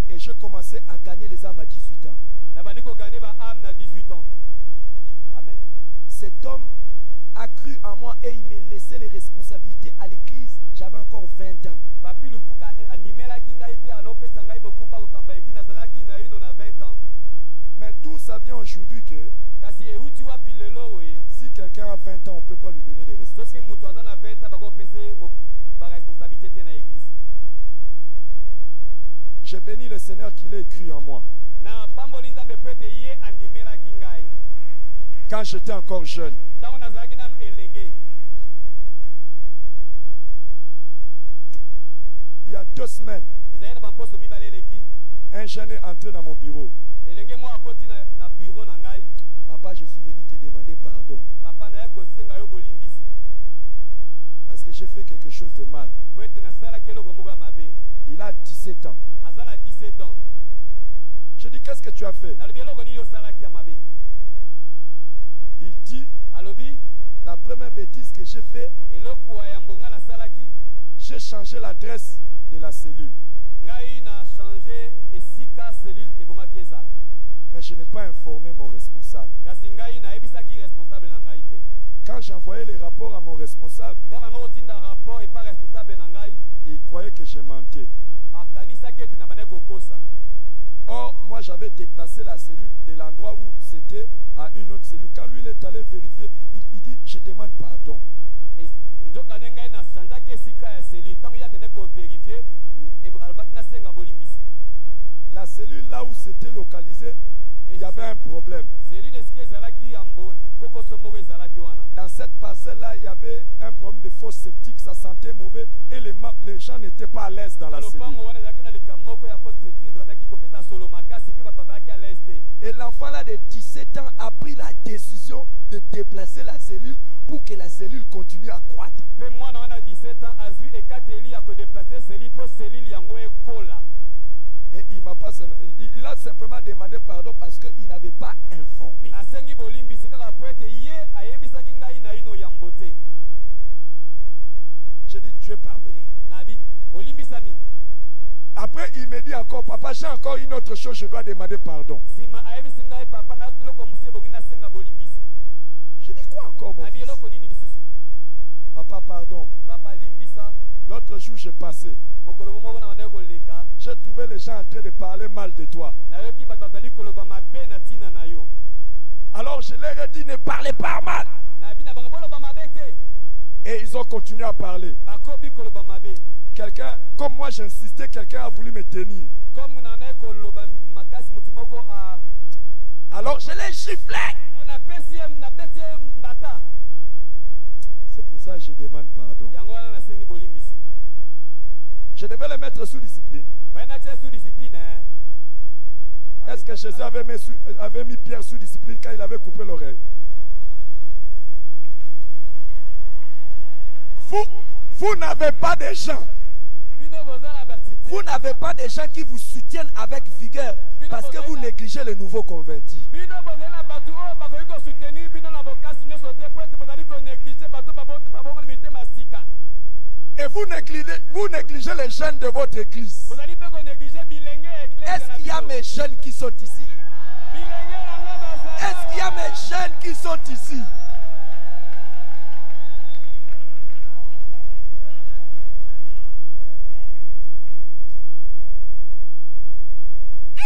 S1: Et j'ai commencé à gagner les âmes à 18 ans.
S2: Amen.
S1: Cet homme a cru en moi et il me laissait les responsabilités à l'église. J'avais encore 20 ans. Mais d'où ça vient aujourd'hui que si quelqu'un a 20 ans, on ne peut pas lui donner les responsabilités. J'ai béni le Seigneur qu'il ait écrit en moi. quand j'étais encore jeune.
S2: ntango nazalaki nanu elenge.
S1: Il y a 2 semaines,
S2: ezali na bamposo mibale eleki.
S1: un jeune est entré dans mon bureau.
S2: elenge moko akoti na bureau na ngai.
S1: Papa, je suis venu te demander pardon.
S2: papa naye kosenga yo bolimbisi.
S1: Parce que j'ai fait quelque chose de mal.
S2: po ete nasalaki eloko moko ya mabe.
S1: Il a 17 ans.
S2: aza na 17 ans.
S1: Je dis, qu'est-ce que tu as fait?
S2: nalobi eloko nini osalaki ya mabe.
S1: Il dit,
S2: alobi
S1: la première bêtise que j'ai fait,
S2: eloko ya mbonga nasalaki.
S1: j'ai changé l'adresse de la cellule.
S2: ngai na changer esika cellule ebongaki ezala.
S1: Mais je n'ai pas informé mon responsable.
S2: kasi ngai nayebisaki responsable na ngai te.
S1: Quand j'envoyais les rapports à mon responsable,
S2: ntango nango otinda rapport epa responsable na ngai.
S1: il croyait que je mentais.
S2: akanisaki ete na bandaki kokosa.
S1: Or, moi, j'avais déplacé la cellule de l'endroit où c'était à une autre cellule. Quand lui, il est allé vérifier, il dit, je demande pardon.
S2: nzokande ngai na changeaki esika ya cellule. ntango ye akende kovérifie alobaki nasenga bolimbisi.
S1: La cellule là où c'était localisé, il y avait un problème.
S2: cellule esika ezalaki yambo kokoso moko ezalaki wana.
S1: Dans cette parcelle-là, il y avait un problème de fosse septique, ça sentait mauvais et les gens n'étaient pas à l'aise dans la cellule. Et l'enfant là de 17 ans a pris la décision de déplacer la cellule pour que la cellule continue à croître. Et il a simplement demandé pardon parce qu'il n'avait pas informé. J'ai dit, tu es pardonné. Après, il me dit encore, papa, j'ai encore une autre chose, je dois demander pardon. Je dis, quoi encore, mon fils? Papa, pardon. L'autre jour, j'ai passé. J'ai trouvé les gens en train de parler mal de toi. Alors je leur ai dit, ne parlez pas mal. Et ils ont continué à parler. Quelqu'un, comme moi j'insistais, quelqu'un a voulu me tenir. Alors je l'ai giflé. C'est pour ça que je demande pardon. Je devais le mettre sous discipline. Est-ce que Jésus avait mis Pierre sous discipline quand il avait coupé l'oreille? Vous n'avez pas de gens. Vous n'avez pas de gens qui vous soutiennent avec vigueur parce que vous négligez les nouveaux convertis. Et vous négligez les jeunes de votre église. Est-ce qu'il y a mes jeunes qui sont ici? Est-ce qu'il y a mes jeunes qui sont ici?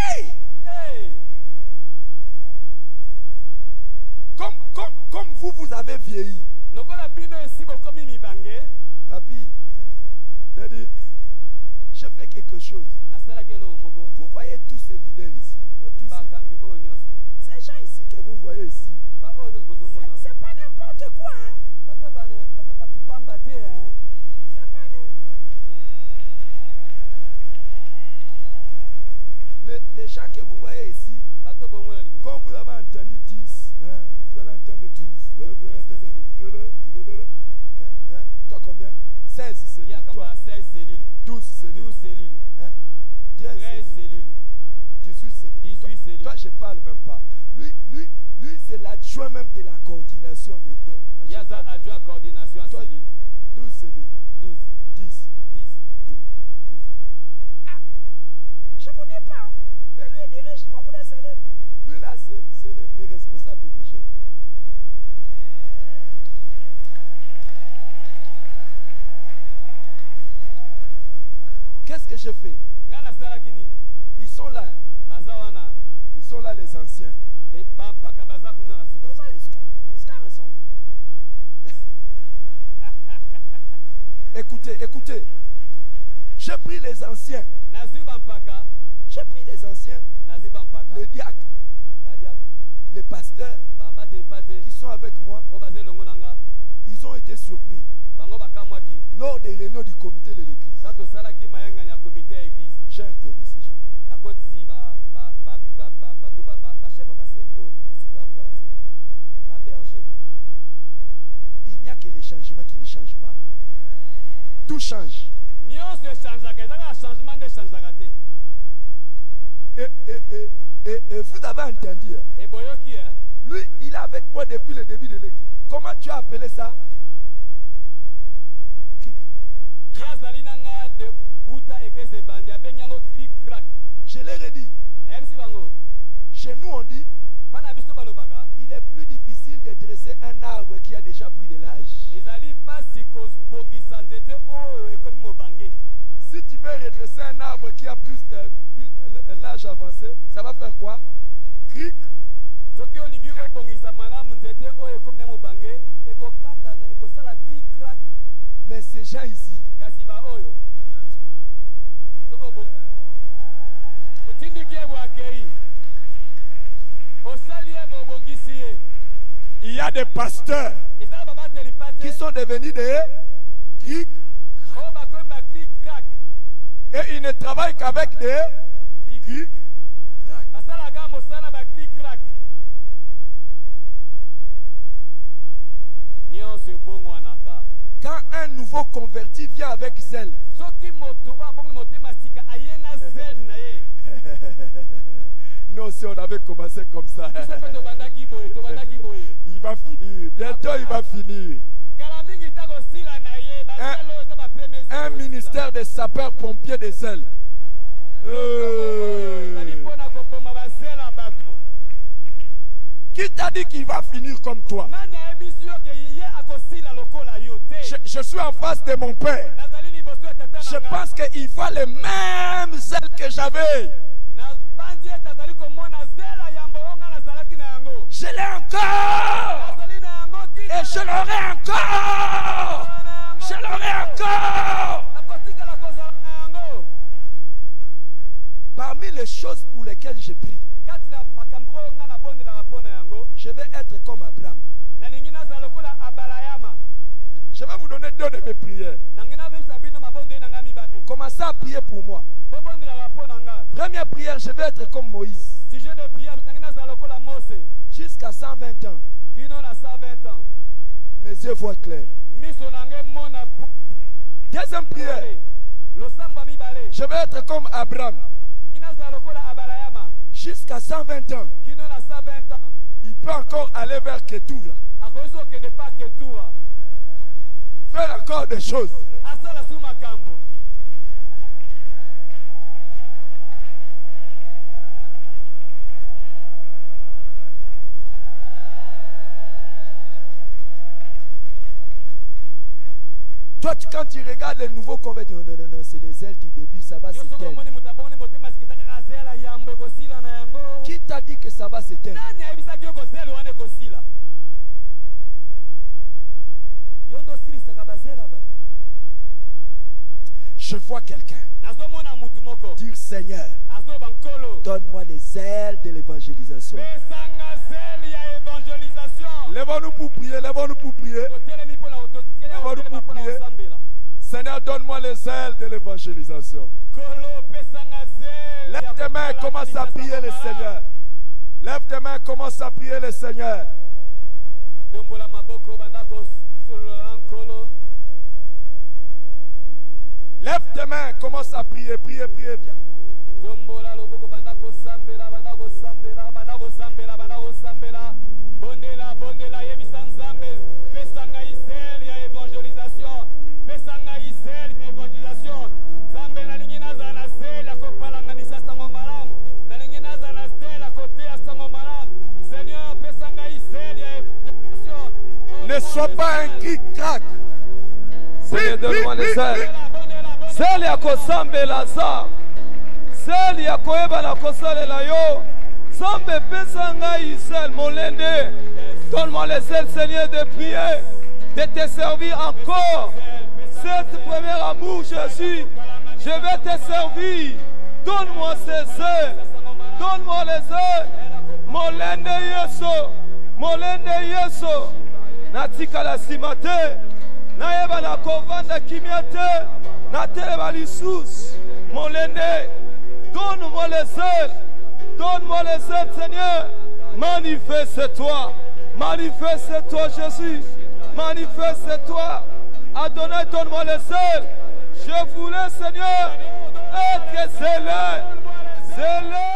S1: Hey! Comme vous avez vieilli. Papi, Daddy, j'ai fait quelque chose. Vous voyez tous ces leaders ici. Ces gens ici que vous voyez ici, c'est pas n'importe quoi. Hein? C'est pas les gens que vous voyez ici, comme vous avez entendu 10, hein, vous allez entendre 12, vous allez entendre toi combien? 16 cellules. Toi.
S2: 16 cellules.
S1: 12 cellules.
S2: 12 cellules.
S1: Hein? 13 cellules. 18 cellules.
S2: 18 cellules.
S1: Toi, je ne parle même pas. Lui c'est l'adjoint même de la coordination de dos.
S2: Il y a adjoint à coordination à cellules.
S1: 12 cellules.
S2: 12.
S1: 10.
S2: 10.
S1: 12. Ah, je ne vous dis pas. Mais lui, il dirige beaucoup de cellules. Lui, là, c'est le responsable des jeunes. Qu'est-ce que je fais? Ils sont là. Ils sont là, les anciens. Vous savez, les scars sont. Écoutez. J'ai pris les anciens. J'ai pris les anciens. Le diacre. les pasteurs qui sont avec moi, ils ont été surpris lors des réunions du comité de l'église. J'ai introduit ces gens. Il n'y a que les changements qui ne changent pas. Tout change. Et vous avez entendu, hein? Lui, il est avec moi depuis le début de l'église. Comment tu as appelé ça? Je l'ai redit. Chez nous, on dit il est plus difficile de dresser un arbre qui a déjà pris de l'âge. Si tu veux redresser un arbre qui a plus l'âge avancé, ça va faire quoi? Cric. Mais ces gens ici, il y a des pasteurs qui sont devenus des cric. Et ils ne travaillent qu'avec des cric. Quand un nouveau converti vient avec zèle, nous aussi on avait commencé comme ça. Il va finir, bientôt il va finir. Un ministère de sapeurs-pompiers de zèle. Qui t'a dit qu'il va finir comme toi? Je suis en face de mon père. Je pense qu'il voit le même zèle que j'avais. Je l'ai encore. Et je l'aurai encore. Je l'aurai encore. Parmi les choses pour lesquelles je prie, je vais être comme Abraham. Je vais vous donner deux de mes prières. Commencez à prier pour moi. Première prière, je vais être comme Moïse. Jusqu'à 120 ans. Mes yeux voient clair. Deuxième prière, je vais être comme Abraham. Jusqu'à 120 ans. Il peut encore aller vers Ketura. Faire encore des choses. Toi, quand tu regardes les nouveaux convertis, non, c'est les ailes du début, ça va s'éteindre. Qui t'a dit que ça va s'éteindre? Je vois quelqu'un dire Seigneur, donne-moi les ailes de l'évangélisation. Lèvons-nous pour prier, lèvons-nous pour prier. Lèvons-nous pour prier. Seigneur, donne-moi les ailes de l'évangélisation. Lève tes mains et commence à prier le Seigneur. Lève tes mains et commence à prier le Seigneur. Lève tes mains, commence à prier, prier, prier, viens. Ne sois pas un cri-crac.
S3: Seigneur, donne-moi les ailes. Seli ya kosambela za. Seli ya koyeba na kosalela yo. Sambe pesa ngai sel molende. Donne-moi les ailes, Seigneur, de prier, de te servir encore. Cet premier amour, Jésus, je vais te servir. Donne-moi ces ailes. Donne-moi les ailes. molende yeso, molende yeso. Natikala nsima te, nayeba na kovanda kimia te, natelema lisusu. Molende, donne-moi les ailes, donne-moi les ailes, Seigneur. Manifeste-toi, manifeste-toi, Jésus, manifeste-toi. Adonai, donne-moi les ailes. Je voulais, Seigneur, être zélé, zélé.